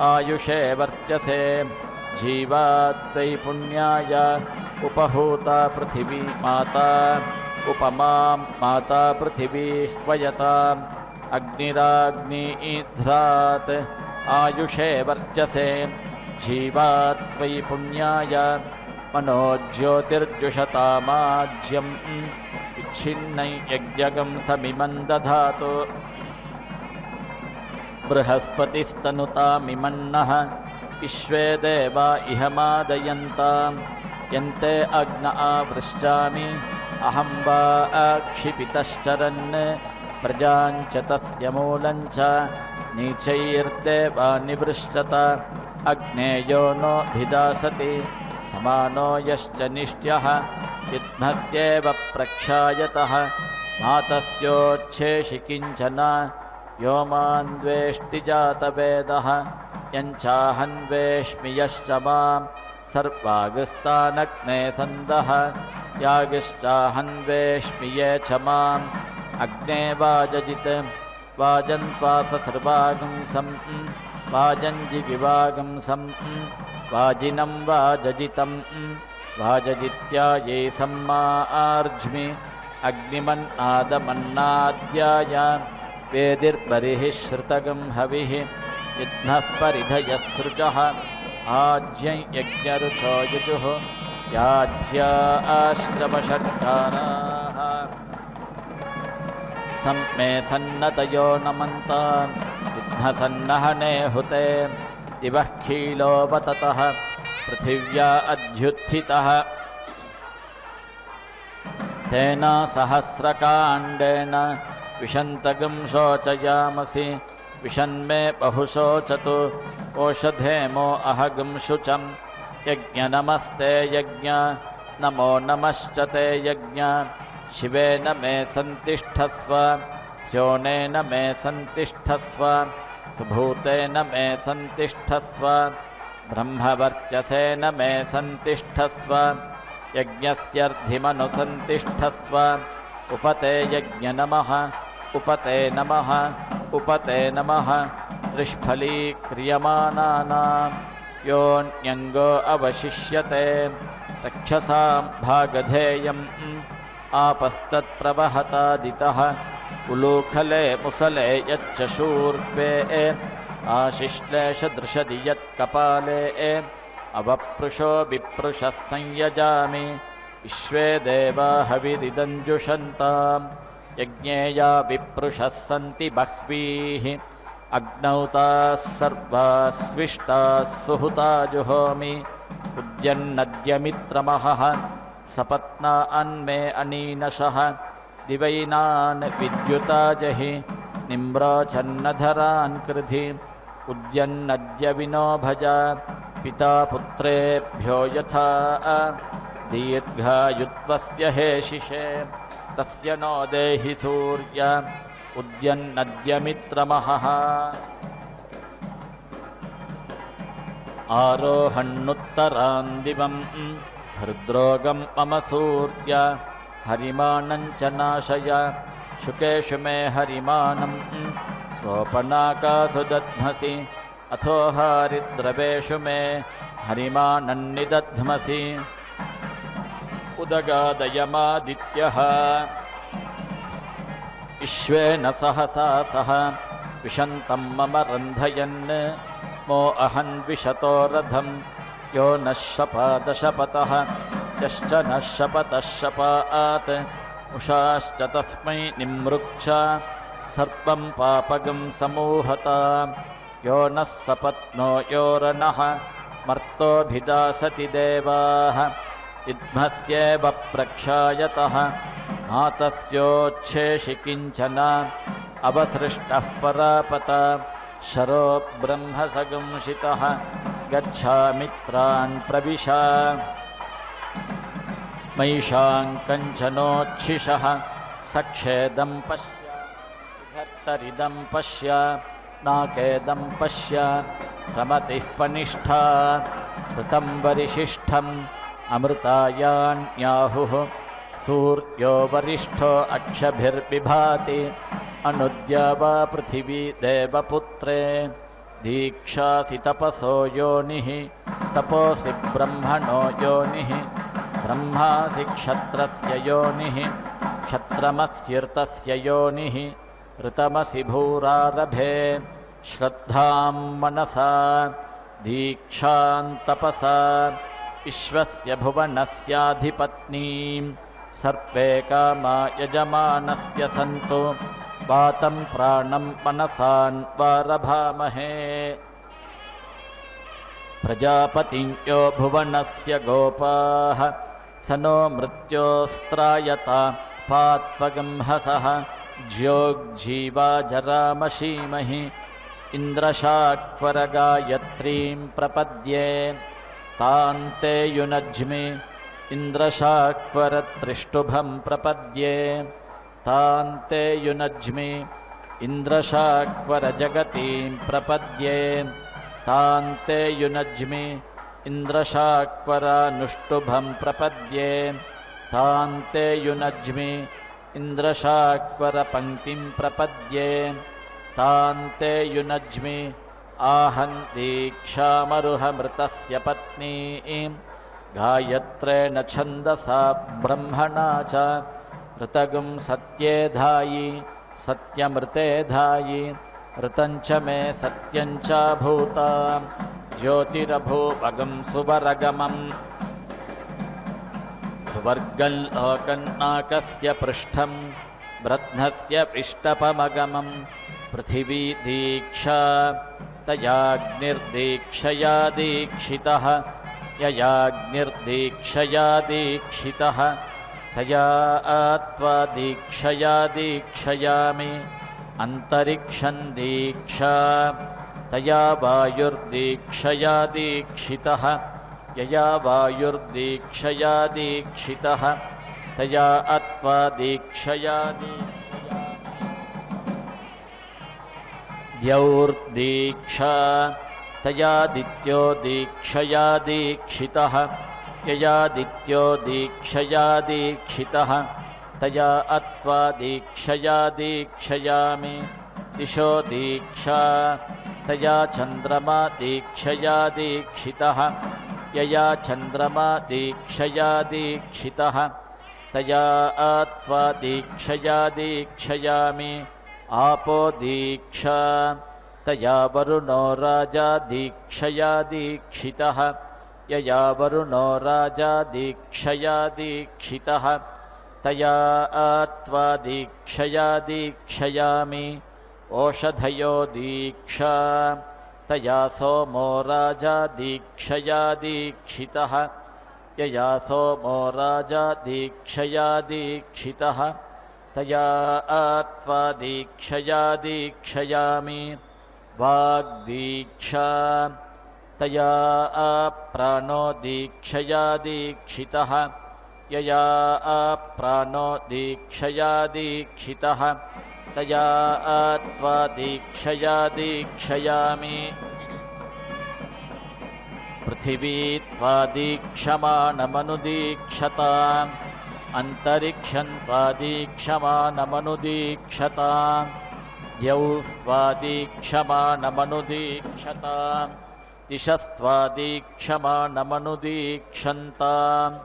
आयुषे वर्चसे जीवात्वै पुण्याय उपहूता पृथिवी माता उपमां माता पृथिवी ह्वयताम् अग्निराग्निध्रात् आयुषे वर्चसे जीवात्वै पुण्याय मनोज्योतिर्जुषतामाज्यम् इच्छिन्नै यज्ञगं समिमं दधातु बृहस्पतिस्तनुतामिमन्नः विश्वे देवा इह मादयन्ताम् यन्ते अग्न आवृश्चामि अहं वा क्षिपितश्चरन् प्रजाञ्च तस्य मूलञ्च नीचैर्देवा निवृश्चत अग्नेयो नोऽभिदासति समानो यश्च निष्ट्यः युध्मस्येव प्रक्षायतः मातस्योच्छेषि किञ्चन यो मान्वेष्टि जातवेदः यञ्चाहन्वेष्मि यश्च मां सर्वागस्तानग्ने सन्दः यागिश्चाहन्वेष्मि ये च माम् अग्ने वाजजित् वाजन्त्वाससर्वागुंसं वाजञ्जिगिवागुंसं वाजिनं वाजजितं वाजजित्यायै सम्मार्ज्मि अग्निमन्नादमन्नाद्याय वेदिर्बरिः श्रुतगं हविः विद्मः परिधयसृजः आज्ञं यज्ञरुचो युजुः याज्या आश्रमषट्काराः सम्मे सन्नतयो नमन्तान् विघ्नसन्नहने हुते दिवः खीलोपततः पृथिव्या अध्युत्थितः तेन सहस्रकाण्डेन विशन्तगं शोचयामसि विशन्मे बहुशोचतु ओषधेमो अहगं शुचं यज्ञ नमस्ते यज्ञ नमो नमश्च ते यज्ञ शिवेन मे सन्तिष्ठस्व स्योनेन मे सन्तिष्ठस्व सुभूतेन मे सन्तिष्ठस्व ब्रह्मवर्चसेन मे सन्तिष्ठस्व यज्ञस्यर्धिमनुसन्तिष्ठस्व उपते यज्ञ नमः उपते नमः उपते नमः त्रिष्फलीक्रियमाणानां योऽन्यङ्गो अवशिष्यते रक्षसां भागधेयम् आपस्तत्प्रवहतादितः उलूखले मुसले यच्चशूर्वे आशिश्लेषदृशदि यत्कपाले अवपृषो विपृशः संयजामि विश्वे देवा हविरिदञ्जुषन्ताम् यज्ञेया विपृशः सन्ति बह्वीः अग्नौ ताः सर्वाः स्विष्टाः सुहुता जुहोमि उद्यन्नद्यमित्रमहः सपत्ना अन्मे अनीनशः दिवैनान् विद्युता जहि निम्राच्छन्नधरान् कृधि उद्यन्नद्य विनो भज पिता पुत्रेभ्यो यथा दीर्घायुत्वस्य हेशिषे तस्य नो देहि सूर्य उद्यन्नद्यमित्रमहः आरोहन्नुत्तरान् दिवं हृद्रोगं मम सूर्य हरिमानं च नाशय शुकेषु मे हरिमानं रोपणाकासु दध्मसि अथो हारिद्रवेषु मे हरिमानं निदध्मसि उदगादयमादित्यः विश्वेन सहसा सह विशन्तं मम रन्धयन् मो अहन्विशतो रथं यो नः शपादशपतः यश्च नः शपतः शपात् उषाश्च तस्मै निमृक्ष सर्पं पापगं समूहता यो नः सपत्नो योरनः मर्तोऽभिदासति देवाः विद्मस्येव प्रक्षायतः नातस्योच्छेषि किञ्चन अवसृष्टः परापत शरो ब्रह्मसगंशितः गच्छामित्रान् प्रविश मैषां कञ्चनोच्छिषः सक्षेदं पश्य विभर्तरिदं पश्य नाकेदं पश्य रमतिः पनिष्ठा ऋतं वरिशिष्ठम् अमृतायान्याहुः सूर्यो वरिष्ठो अक्षभिर्बिभाति अनुद्या वा पृथिवी देवपुत्रे दीक्षासि तपसो योनिः तपोसि ब्रह्मणो योनिः ब्रह्मासि क्षत्रस्य योनिः क्षत्रमस्यर्तस्य योनिः ऋतमसि भूरारभे श्रद्धां मनसा दीक्षां तपसा विश्वस्य भुवनस्याधिपत्नीं सर्वे कामा यजमानस्य सन्तु वातं प्राणं मनसान् वारभामहे प्रजापतिं यो भुवनस्य गोपाः स नो मृत्योस्त्रायता पात्वगंहसः ज्योग्जीवा जरामशीमहि इन्द्रशाक्वरगायत्रीं प्रपद्ये तान्ते युनज्मि इन्द्रशाक्वरत्रिष्टुभं प्रपद्ये तान्ते युनज्मि इन्द्रशाक्वरजगतीं प्रपद्ये तान्ते युनज्मि इन्द्रशाक्वरानुष्टुभं प्रपद्ये तान्ते युनज्मि इन्द्रशाक्वरपङ्क्तिं प्रपद्ये तान्ते युनज्मि आहं दीक्षामरुहमृतस्य पत्नीं गायत्रेण छन्दसा ब्रह्मणा च ऋतगुं सत्ये धायि सत्यमृते धायि ऋतञ्च मे सत्यञ्च भूता ज्योतिरभूपगं सुवरगमम् सुवर्गल्लोकन्नाकस्य पृष्ठं ब्रध्नस्य पिष्टपमगमं पृथिवी दीक्षा तयाग्निर्दीक्षया दीक्षितः ययाग्निर्दीक्षया दीक्षितः तया आत्वा दीक्षया दीक्षयामि अन्तरिक्षं दीक्षा तया वायुर्दीक्षया दीक्षितः यया वायुर्दीक्षया दीक्षितः तया आत्वा दीक्षया द्यौर्दीक्षा तयादित्यो दीक्षया दीक्षितः ययादित्यो दीक्षया दीक्षितः तया आत्वा दीक्षया दीक्षयामि दिशो दीक्षा तया चन्द्रमा दीक्षया दीक्षितः यया चन्द्रमा दीक्षया दीक्षितः तया आत्वा दीक्षया दीक्षयामि आपो दीक्षा तया वरुणो राजा दीक्षया दीक्षितः यया वरुणो राजा दीक्षया दीक्षितः तया आत्वा दीक्षया दीक्षयामि ओषधयो दीक्षा तया सोमो राजा दीक्षया दीक्षितः यया सोमो राजा दीक्षया दीक्षितः तया आत्वा दीक्षया दीक्षयामि वाग्दीक्षा तया प्राणो दीक्षया दीक्षितः यया प्राणो दीक्षया दीक्षितः तया आत्वा दीक्षया दीक्षयामि पृथिवी त्वा दीक्षमाणमनुदीक्षताम् अन्तरिक्षं त्वा दीक्षमाणमनुदीक्षताम् द्यौस्त्वा दीक्षमाणमनुदीक्षताम् दिशस्त्वा दीक्षमाणमनुदीक्षन्ताम्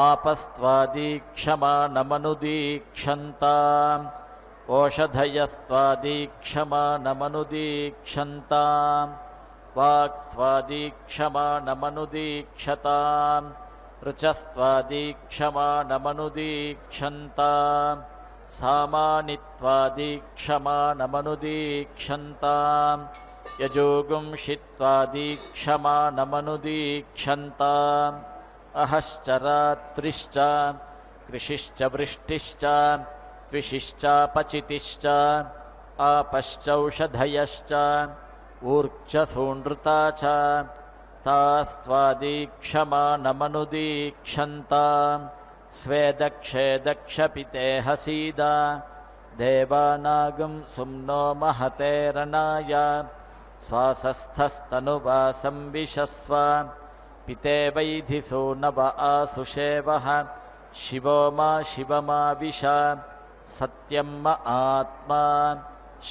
आपस्त्वा दीक्षमाणमनुदीक्षन्ताम् ओषधयस्त्वा दीक्षमाणमनुदीक्षन्ताम् वाक्त्वा दीक्षमाणमनुदीक्षताम् ऋचस्त्वा दीक्षमाणमनुदीक्षन्ताम् सामानित्वा दीक्षमाणमनुदीक्षन्ताम् यजोगुंषित्वा दीक्षमाणमनुदीक्षन्ताम् अहश्चरात्रिश्च कृषिश्च वृष्टिश्च त्विषिश्चापचितिश्च आपश्चौषधयश्च ऊर्च सूनृता च तास्त्वा दीक्षमाणमनुदीक्षन्ताम् स्वेदक्षेदक्षपिते हसीद देवानागं सुम्नो महते रणाय स्वासस्थस्तनुवा संविशस्व पिते वैधिसो नव आसुषेवः शिवो मा शिवमाविश सत्यं म आत्मा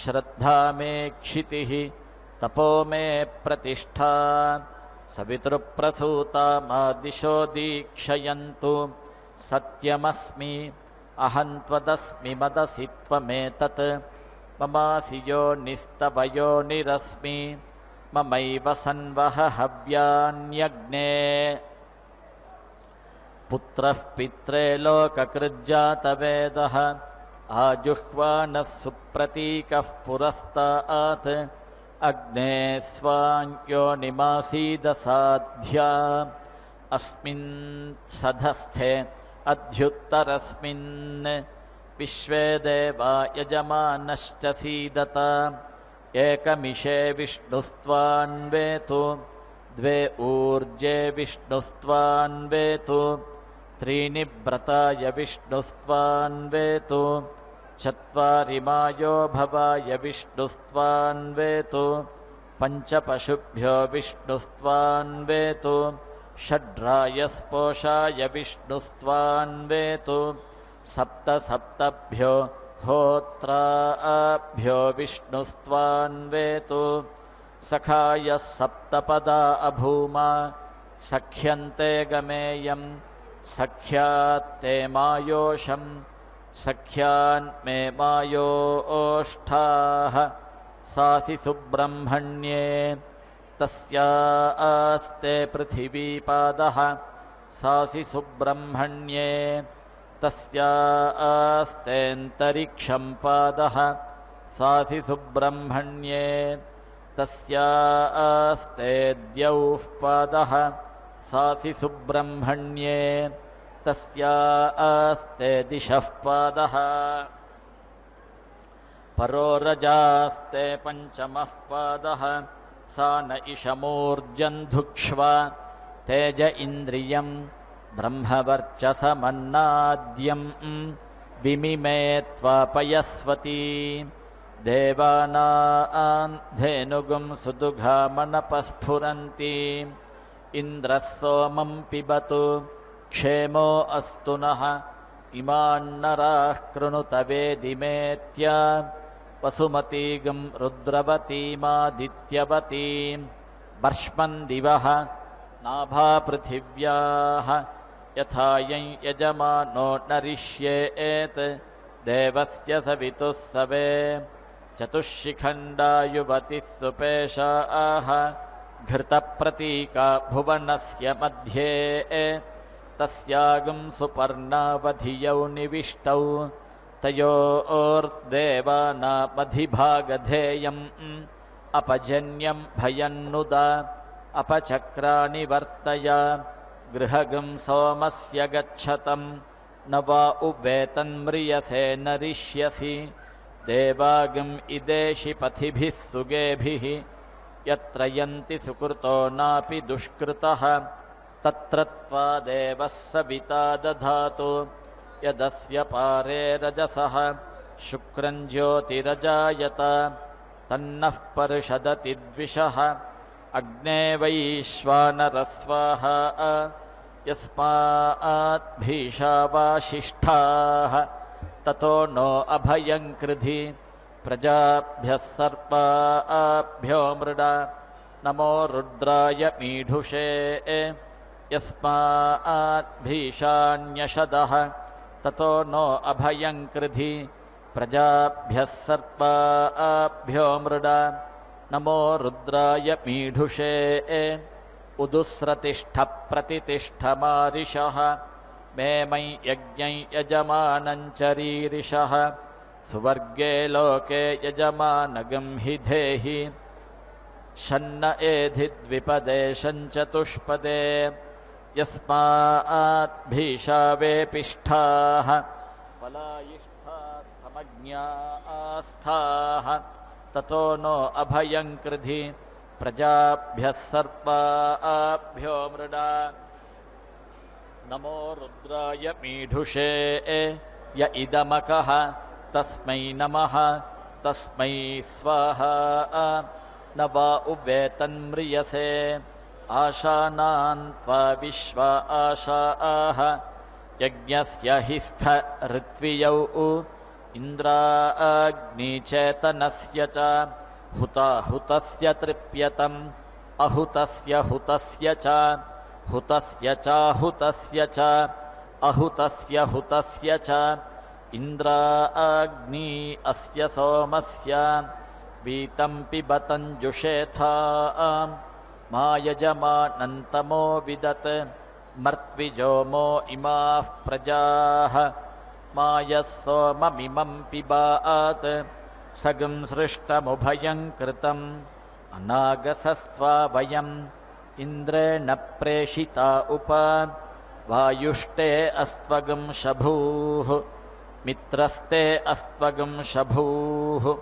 श्रद्धा मे क्षितिः तपो मे प्रतिष्ठा सवितृप्रसूता मा दिशो दीक्षयन्तु सत्यमस्मि अहं त्वदस्मि मदसि त्वमेतत् ममासि योनिस्तव योनिरस्मि ममैव सन्वह हव्यान्यग्ने पुत्रः पित्रे लोककृज्जातवेदः आजुह्वानः सुप्रतीकः पुरस्तात् अग्ने स्वाञ्योनिमासीदसाध्या अस्मिन् सधस्थे अध्युत्तरस्मिन् विश्वे देवा यजमानश्च सीदत एकमिषे विष्णुस्त्वान्वेतु द्वे ऊर्जे विष्णुस्त्वान्वेतु त्रीणि व्रताय विष्णुस्त्वान्वेतु चत्वारिमायो भवाय विष्णुस्त्वान्वेतु पञ्चपशुभ्यो विष्णुस्त्वान्वेतु षड्रायस्पोषाय विष्णुस्त्वान्वेतु सप्तभ्यो होत्राभ्यो विष्णुस्त्वान्वेतु सखाय सप्तपदा अभूमा सख्यन्ते गमेयं सख्यात्ते मायोषं सख्यान्मे मायोष्ठाः सासि सुब्रह्मण्ये तस्यास्ते पृथिवीपादः सासि सुब्रह्मण्ये तस्यास्तेऽन्तरिक्षं पादः सासि सुब्रह्मण्ये तस्यास्ते द्यौः पादः सासि सुब्रह्मण्ये तस्यास्ते दिशः पादः परोरजास्ते पञ्चमः पादः सा न इषमूर्जन्धुक्ष्वा तेज इन्द्रियं ब्रह्मवर्चसमन्नाद्यं विमिमे त्वापयस्वती देवानां धेनुगुं सुदुघामनपस्फुरन्ति इन्द्रः सोमं पिबतु क्षेमो अस्तु नः इमान्नराः कृणुत वेदिमेत्य वसुमतीगं रुद्रवतीमादित्यवतीं वर्ष्मन् दिवः नाभा पृथिव्याः यथा यं यजमानो नरिष्येत् देवस्य सवितुः सवे चतुष्शिखण्डायुवतिः सुपेशाः घृतप्रतीका भुवनस्य मध्ये तस्यागं सुपर्णावधियौ निविष्टौ तयोर्देवानामधिभागधेयम् अपजन्यं भयन्नुदा अपचक्राणि वर्तय गृहगं सोमस्य गच्छतं न वा उवेतन्म्रियसे नरिष्यसि देवागम् इदेशि पथिभिः सुगेभिः यत्र यन्ति सुकृतो नापि दुष्कृतः तत्र त्वादेवः सविता दधातु यदस्य पारे रजसः शुक्रं ज्योतिरजायत तन्नः पर्षदति द्विषः अग्ने वैश्वानरस्वाहा यस्माद्भीषावाशिष्ठाः ततो नो अभयं कृधि प्रजाभ्यः सर्पाभ्यो मृडा नमो रुद्राय मीढुषे यस्माद्भीषाण्यशदः ततो नो अभयं कृधि प्रजाभ्यः सर्पाभ्यो मृडा नमो रुद्राय मीढुषे उदुस्रतिष्ठ प्रतितिष्ठ मारिषः मे मयि यज्ञं यजमानं चरीरिषः सुवर्गे लोके यजमानगं हि धेहि शन्न एधि द्विपदे शञ्चतुष्पदे यस्माद्भीषावेपिष्ठाः पलायिष्ठाः समज्ञास्थाः ततो नो अभयं कृधि प्रजाभ्यः सर्पाभ्यो मृडा नमो रुद्राय मीढुषे य इदमकः तस्मै नमः तस्मै स्वाहा न वा उवेतन्म्रियसे आशानां त्वा विश्वा आशाः यज्ञस्य हि स्थ ऋत्वियौ इन्द्राग्निचेतनस्य च हुताहुतस्य तृप्यतम् अहुतस्य हुतस्य च हुतस्य चाहुतस्य च अहुतस्य हुतस्य च इन्द्राग्नि अस्य सोमस्य वीतं पिबतं जुषेथा मा यजमानन्तमो विदत् मर्त्विजोमो इमाः प्रजाः मा यः सोममिमं पिबात् सगं सृष्टमुभयं कृतम् अनागसस्त्वा वयम् इन्द्रेण प्रेषिता उप वायुष्टे अस्त्वगं शभूः मित्रस्ते अस्त्वगं शभूः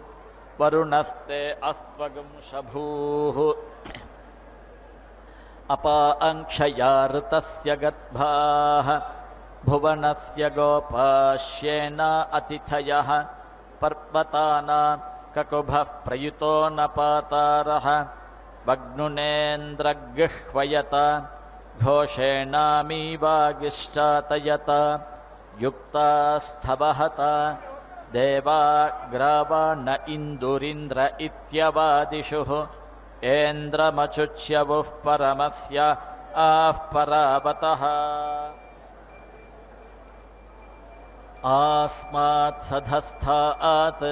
वरुणस्ते अस्त्वगं शभूः अपाङ्क्षया ऋतस्य गर्भाः भुवनस्य गोपाश्येन अतिथयः पर्वतानां ककुभः प्रयुतो न पातारः वग्नुनेन्द्रगृह्वयत घोषेणामीवागिश्चातयत युक्तास्थवहत देवाग्रावाण इन्दुरिन्द्र इत्यवादिषुः ऐन्द्रमचुच्यवुः परमस्य आः परावतः आस्मात् सधस्थात्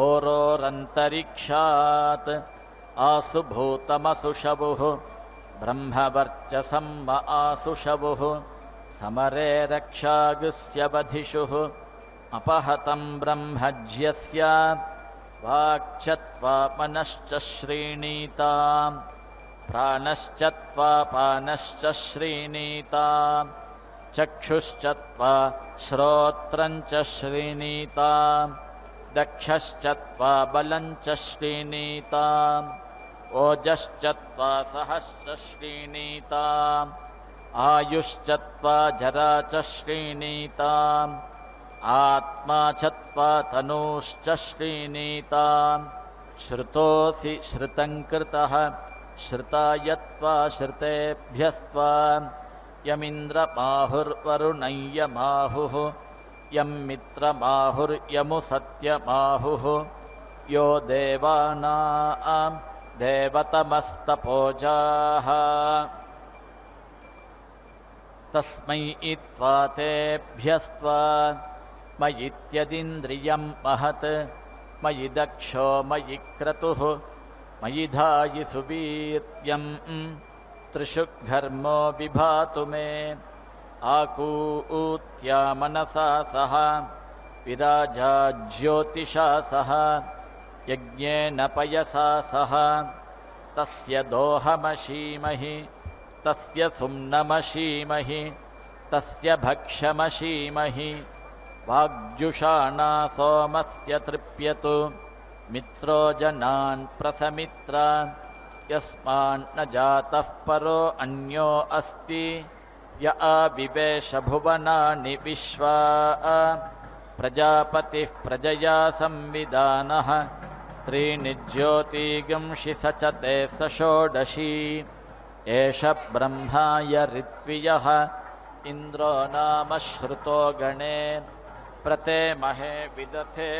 ओरोरन्तरिक्षात् आसुभूतमसुषवुः ब्रह्मवर्चसं म आसुषवुः समरे रक्षागस्यवधिषुः अपहतं ब्रह्मज्यस्य वाक्चत्वा मनश्च श्रीणीताम् प्राणश्चत्वा पानश्च श्रीणीताम् चक्षुश्चत्वा श्रोत्रञ्च श्रीणीताम् दक्षश्चत्वा बलञ्च श्रीणीताम् ओजश्चत्वा सहश्च श्रीणीताम् आयुश्चत्वा जरा च श्रीणीताम् आत्मा चत्वा तनूश्च श्रीणीताम् श्रुतोऽसि श्रुतं कृतः श्रुतायत्वा श्रुतेभ्यस्त्वा यमिन्द्रमाहुर्वरुणं यमाहुः यं मित्रमाहुर्यमु सत्यमाहुः यो देवानां देवतमस्तपोजाः तस्मै इत्वा तेभ्यस्त्वा मयित्यदिन्द्रियं महत् मयि दक्षो मयि क्रतुः मयि धायि सुवीर्यं त्रिषु घर्मो विभातु मे आकूत्या मनसा सह विराजा ज्योतिषा सह यज्ञेन पयसा सह तस्य दोहमशीमहि तस्य सुम्नमशीमहि तस्य भक्षमशीमहि वाग्जुषाणा सोमस्य तृप्यतु मित्रो जनान् प्रसमित्रान् यस्मान्न जातः परो अन्यो अस्ति य आविवेश भुवनानि विश्वा प्रजापतिः प्रजया संविदानः त्रीणि ज्योतिगंषि स च ते स षोडशी एष ब्रह्माय ऋत्वियः इन्द्रो नाम श्रुतो गणे प्रते महे विदथे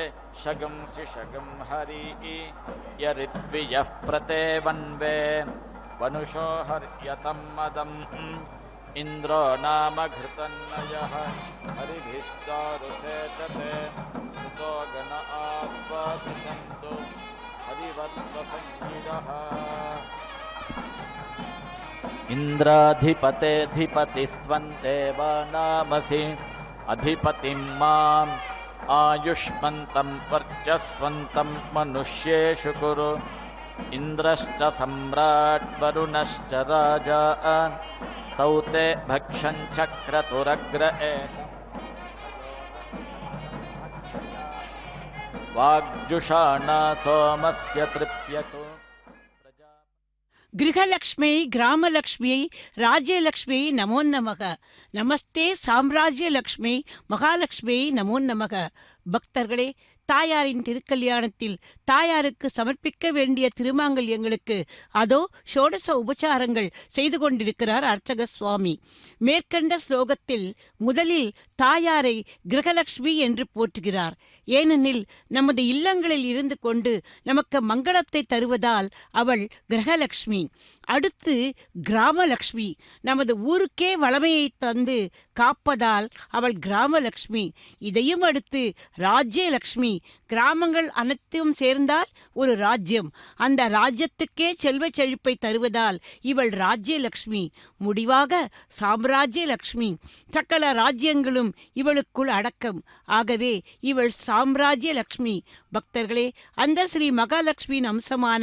शगंसि शगं हरिः य ऋत्वियः प्रते वन्वे वनुषो हर्यतं मदम् इन्द्रो नाम घृतन्नयः हरिभिश्चारुषेचते श्रुतो गण आत्वातिशन्तु हरिवत्वसंयुजः इन्द्राधिपतेऽधिपतिस्त्वं देवानामसि अधिपतिं माम् आयुष्मन्तं वर्चस्वन्तं मनुष्येषु कुरु इन्द्रश्च सम्राट् वरुणश्च राजा तौ ते भक्षं चक्रतुरग्र एष वाग्जुषाणा सोमस्य तृप्यतु ಗೃಹಲಕ್ಷ್ಮಿ ಗ್ರಾಮಲಕ್ಷ್ಮಿ ರಾಜ್ಯಲಕ್ಷ್ಮಿ ನಮೋ ನಮಃ நமஸ்தே சாம்ராஜ்யலக்ஷ்மி மகாலட்சுமி நமோ நமக. பக்தர்களே, தாயாரின் திருக்கல்யாணத்தில் தாயாருக்கு சமர்ப்பிக்க வேண்டிய திருமாங்கல்யங்களுக்கு அதோ ஷோடச உபச்சாரங்கள் செய்து கொண்டிருக்கிறார் அர்ச்சக சுவாமி. மேற்கண்ட ஸ்லோகத்தில் முதலில் தாயாரை கிரகலட்சுமி என்று போற்றுகிறார். ஏனெனில் நமது இல்லங்களில் இருந்து கொண்டு நமக்கு மங்களத்தை தருவதால் அவள் கிரகலட்சுமி. அடுத்து கிராமலக்ஷ்மி, நமது ஊருக்கே வளமையை தந்து காப்பதால் அவள் கிராமலக்ஷ்மி. இதையும் அடுத்து ராஜ்யலக்ஷ்மி, கிராமங்கள் அனைத்தும் சேர்ந்தால் ஒரு ராஜ்யம், அந்த ராஜ்யத்துக்கே செல்வ செழிப்பை தருவதால் இவள் ராஜ்யலக்ஷ்மி. முடிவாக சாம்ராஜ்யலக்ஷ்மி, சகல ராஜ்யங்களும் இவளுக்குள் அடக்கம். ஆகவே இவள் சாம்ராஜ்யலக்ஷ்மி. பக்தர்களே, அந்த ஸ்ரீ மகாலட்சுமியின் அம்சமான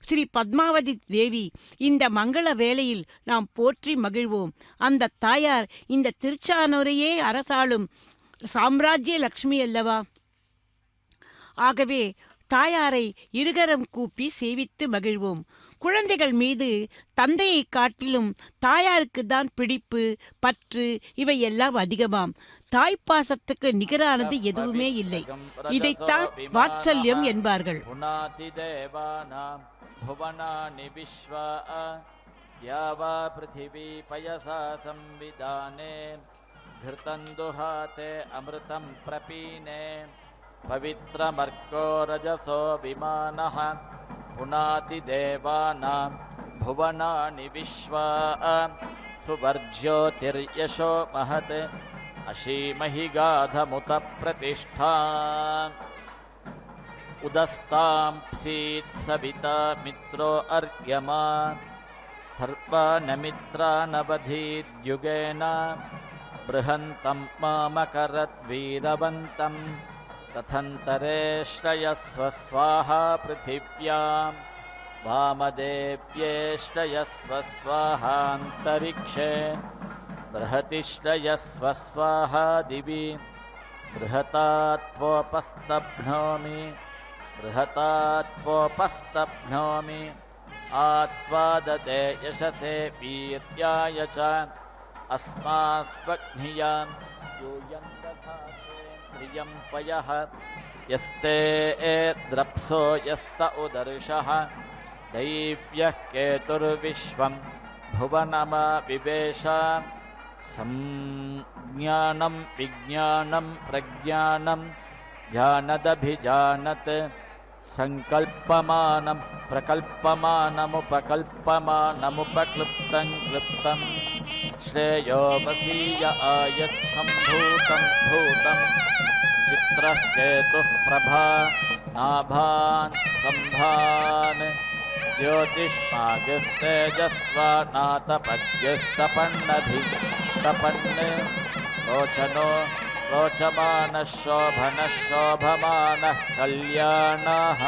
ஸ்ரீ பத்மாவதி தேவி இந்த மங்கள வேளையில் நாம் போற்றி மகிழ்வோம். அந்த தாயார் இந்த திருச்சானூரையே அரசாளும் சாம்ராஜ்ய லக்ஷ்மி அல்லவா? ஆகவே தாயாரை இருகரம் கூப்பி சேவித்து மகிழ்வோம். குழந்தைகள் மீது தந்தையை காட்டிலும் தாயாருக்கு தான் பிடிப்பு, பற்று இவையெல்லாம் அதிகமாம். தாய்ப்பாசத்துக்கு நிகரானது எதுவுமே இல்லை. இதைத்தான் வாத்சல்யம் என்பார்கள். भुवनानि विश्वा या वा पृथिवी पयसा संविदाने घृतं दुहाते अमृतं प्रपीने पवित्रमर्को रजसो विमानः पुनाति देवानां भुवनानि विश्वा सुवर्ज्योतिर्यशो महत् अशीमहि गाधमुत प्रतिष्ठा उदस्तां प्सीत् सविता मित्रो अर्यमा सर्वानमित्रानवधीद्युगेन बृहन्तं मामकरद्वीरवन्तं तथन्तरे श्रयस्व स्वाहा पृथिव्यां वामदेव्ये श्रयस्व स्वाहान्तरिक्षे बृहति श्रयस्व स्वाहा दिवि बृहतात्वोपस्तभ्नोमि बृहतात्वोपस्तभ्नोमि आत्वाददे यशसे वीर्याय च अस्मास्वग्नियां यूयं दधाते प्रियं पयः यस्ते द्रप्सो यस्त उदर्शः दैव्यः केतुर्विश्वं भुवनमा विवेश संज्ञानं विज्ञानं प्रज्ञानं जानदभिजानत् संकल्पमानं प्रकल्पमानमुपकल्पमानमुपक्लृप्तं क्लृप्तं श्रेयो वसीय आयत् सम्भूतं भूतं चित्रः केतुः प्रभा नाभान् सम्भान् ज्योतिष्मागिस्तेजस्वा नातपद्यस्तपन्नभिस्तपन्ने रोचनो रोचमानः शोभनः शोभमानः कल्याणः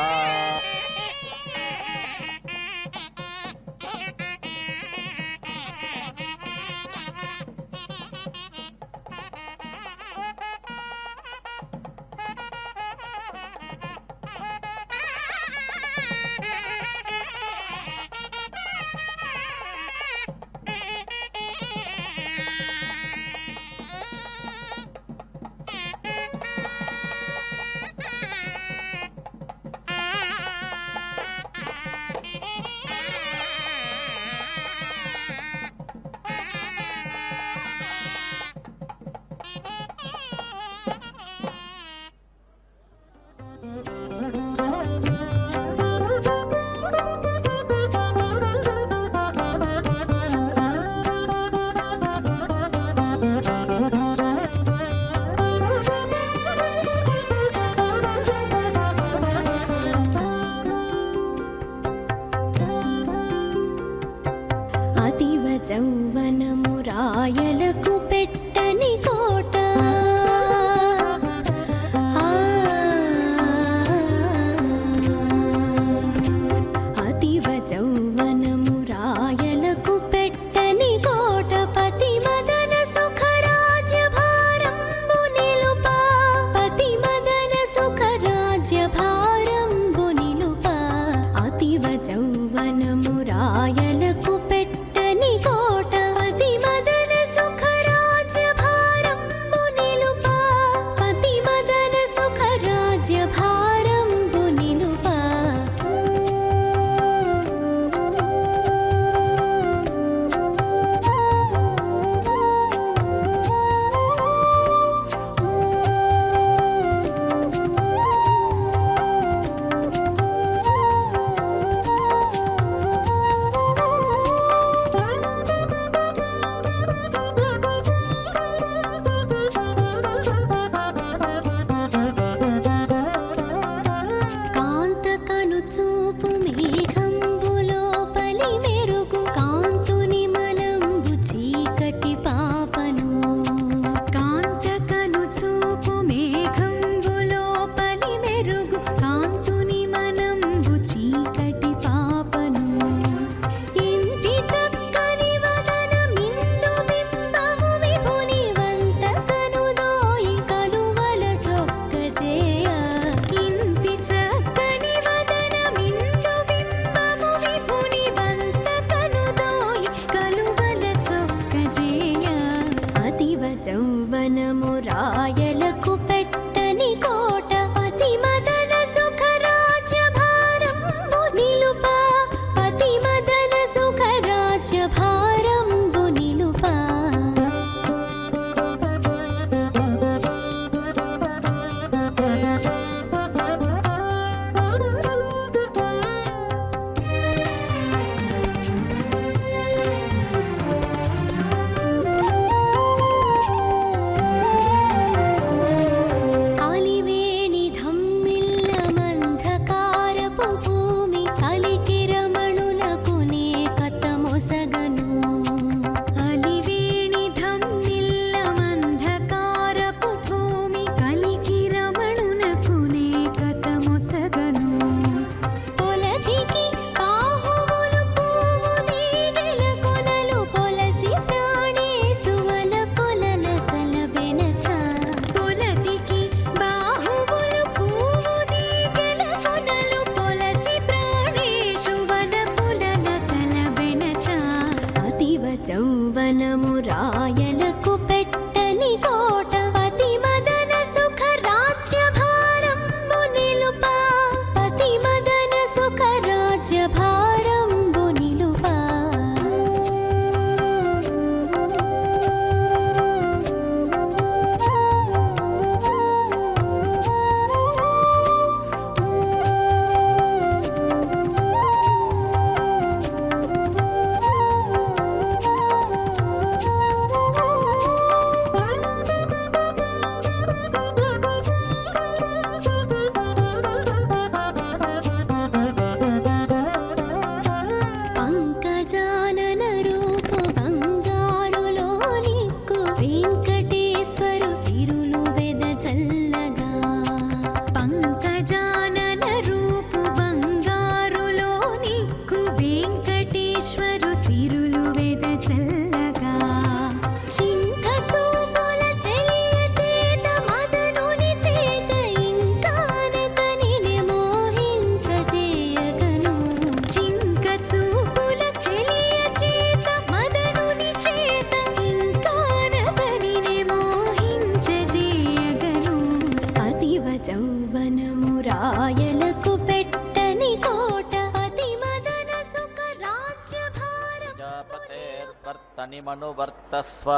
మనము రాయలకు పెట్టని కోట పతి మదన సుఖ రాజ్యభారం ప్రజాపతేర్వర్తనిమనువర్తస్వ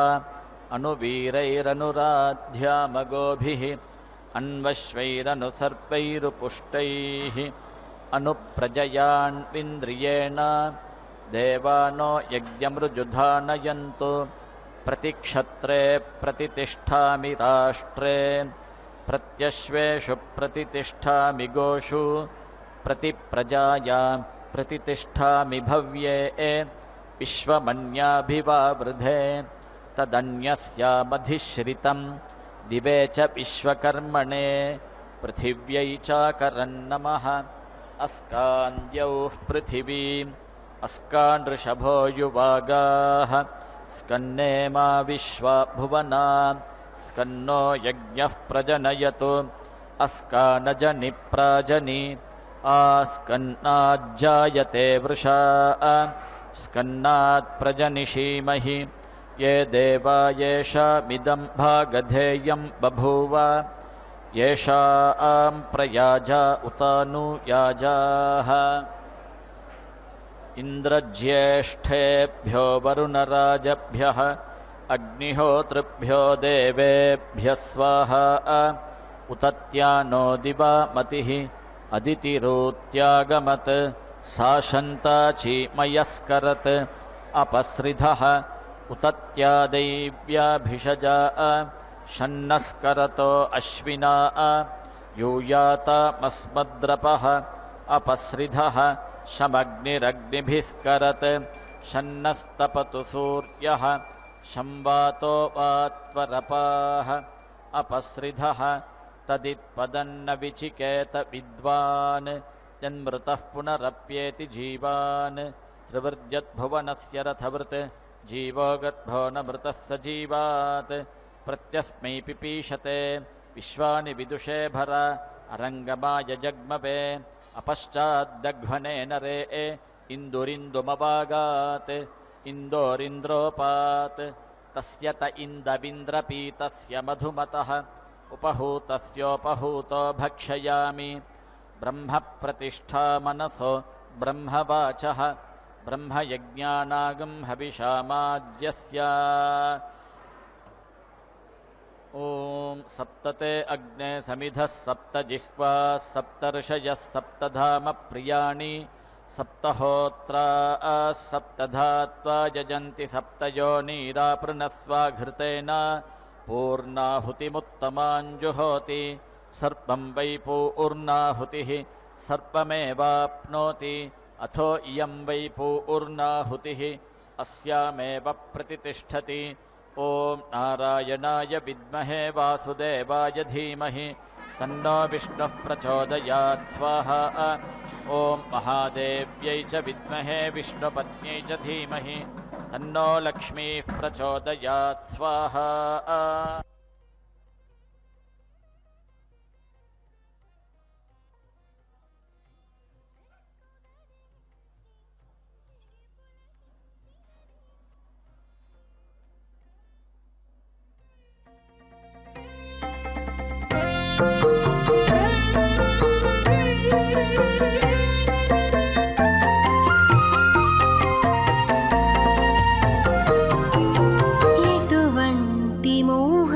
అనువీరైరనురాధ్యామగోభిః అన్వశ్వైరనుసర్పైరుపుష్టైః అనుప్రజయాన్వింద్రియేణ దేవానో యజ్ఞమృజుధానయంతు ప్రతిక్షత్రే ప్రతిష్ఠామి రాష్ట్రే ప్రత్యశ్వేషు ప్రతిష్ఠామి గోషు ప్రతిప్రజాయా ప్రతిష్ఠామి భవ్యే విశ్వమన్యాభివావృధే తదన్యస్యామధిశ్రితం దివే చ విశ్వకర్మణే పృథివ్యై చాకరన్నమః అస్కాంద్యౌః పృథివీం అస్కానృషభో యువాగాః స్కన్నే మా విశ్వా భువనా స్కన్నో యజ్ఞః ప్రజనయతు అస్కానజని ప్రాజని ఆస్కన్నాజ్జాయతే వృషా స్కన్నాత్ ప్రజనిషీమహి ये देवा येषामिदं भागधेयं बभूव येषां प्रयाजा उतानुयाजाः इन्द्रज्येष्ठेभ्यो वरुणराजभ्यः अग्निहोतृभ्यो देवेभ्यः स्वाहा उतत्यानो दिवा मतिः अदितिरूत्यागमत् सा शन्ताचीमयस्करत् अपसृधः उतत्यादैव्याभिषजा शन्नस्करतो अश्विना यूयातामस्मद्रपः अपसृधः शमग्निरग्निभिस्करत् शन्नस्तपतु सूर्यः शंवातो वात्वरपाः अपसृधः तदित्पदन्न विचिकेत विद्वान् यन्मृतः पुनरप्येति जीवान् त्रिवृद्यद्भुवनस्य रथवृत् जीवो गद्भो न मृतः स जीवात् प्रत्यस्मै पिपीषते विश्वानि विदुषे भर अरङ्गमाय जग्मवे अपश्चाद्दघ्वने नरे इन्दुरिन्दुमवागात् इन्दोरिन्द्रोपात् तस्य त इन्दविन्द्रपीतस्य मधुमतः उपहूतस्योपहूतो भक्षयामि ब्रह्मप्रतिष्ठा मनसो ब्रह्मवाचः ब्रह्मयज्ञानागं हविषामाज्यस्य ॐ सप्तते अग्ने समिधः सप्तजिह्वा सप्तर्षयः सप्तधाम प्रियाणि सप्तहोत्रा सप्तधात्वा यजन्ति सप्तयोनीरापृणस्वाघृतेन पूर्णाहुतिमुत्तमाञ्जुहोति सर्पं वै पूर्णाहुतिः सर्पमेवाप्नोति अथो इयं वै पूर्णाहुतिः अस्यामेव प्रतितिष्ठति ॐ नारायणाय विद्महे वासुदेवाय धीमहि तन्नो विष्णुः प्रचोदयात् स्वाहा ॐ महादेव्यै च विद्महे विष्णुपत्न्यै च धीमहि तन्नो लक्ष्मीः प्रचोदयात् स्वाहा ఎటువంటి మోహ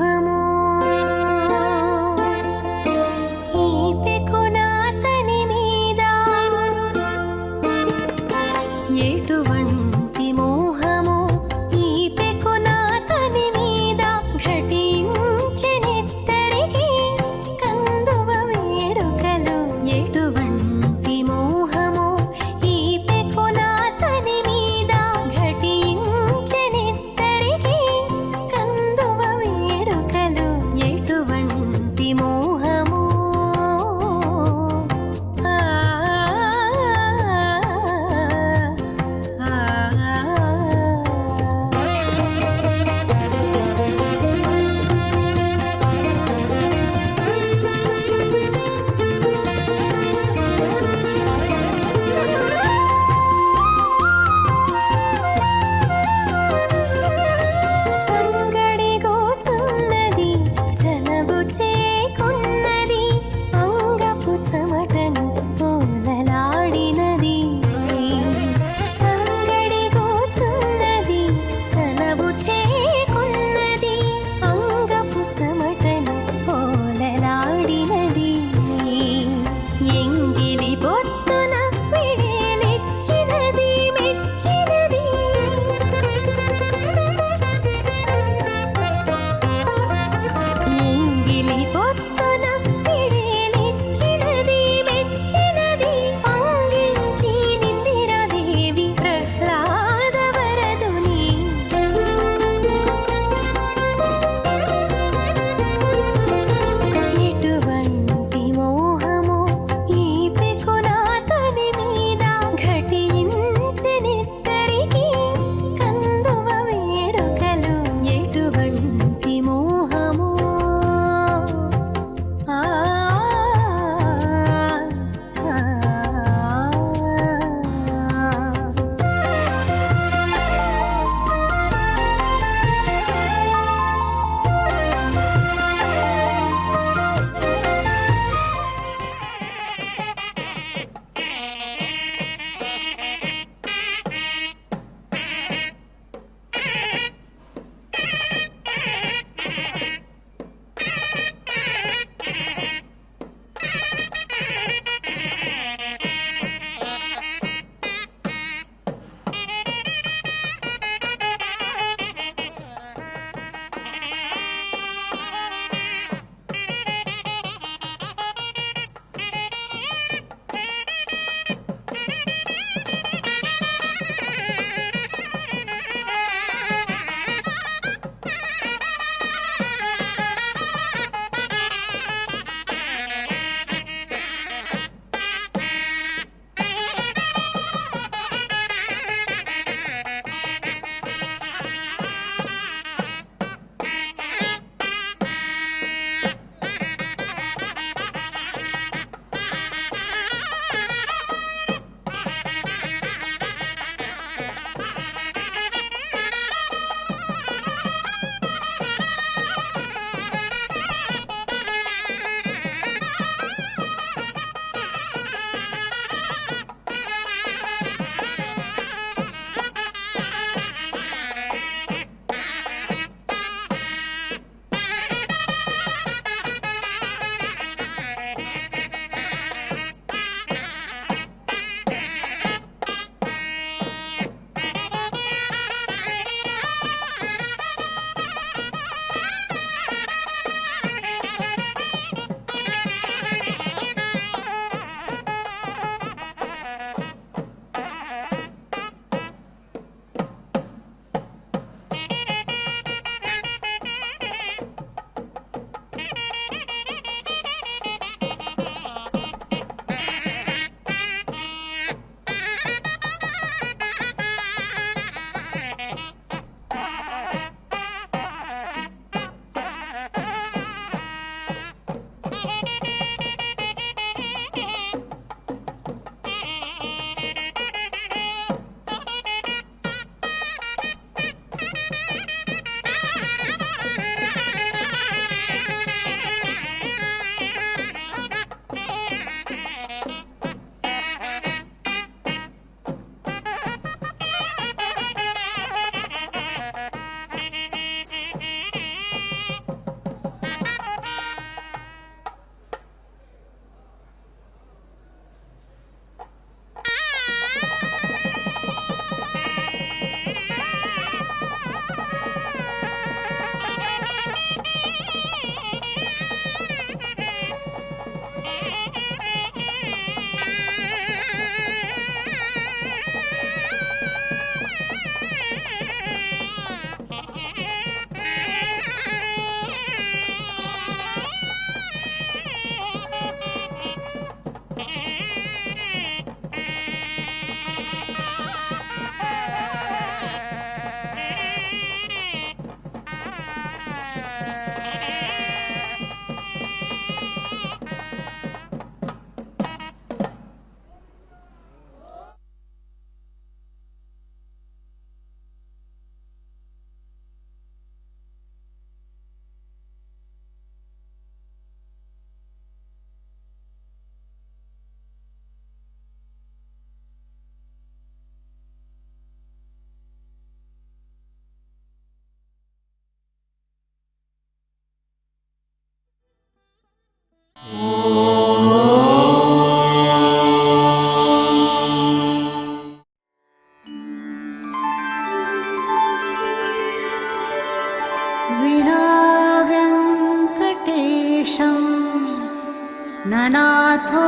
ननाथो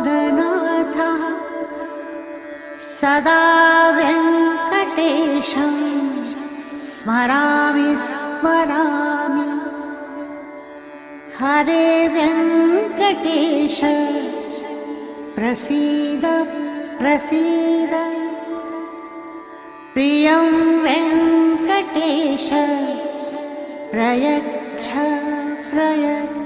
ननाथः सदा वेङ्कटेशं स्मरामि स्मरामि। हरे वेङ्कटेश प्रसीद प्रसीद। प्रियं वेङ्कटेश प्रयच्छ प्रयच्छ।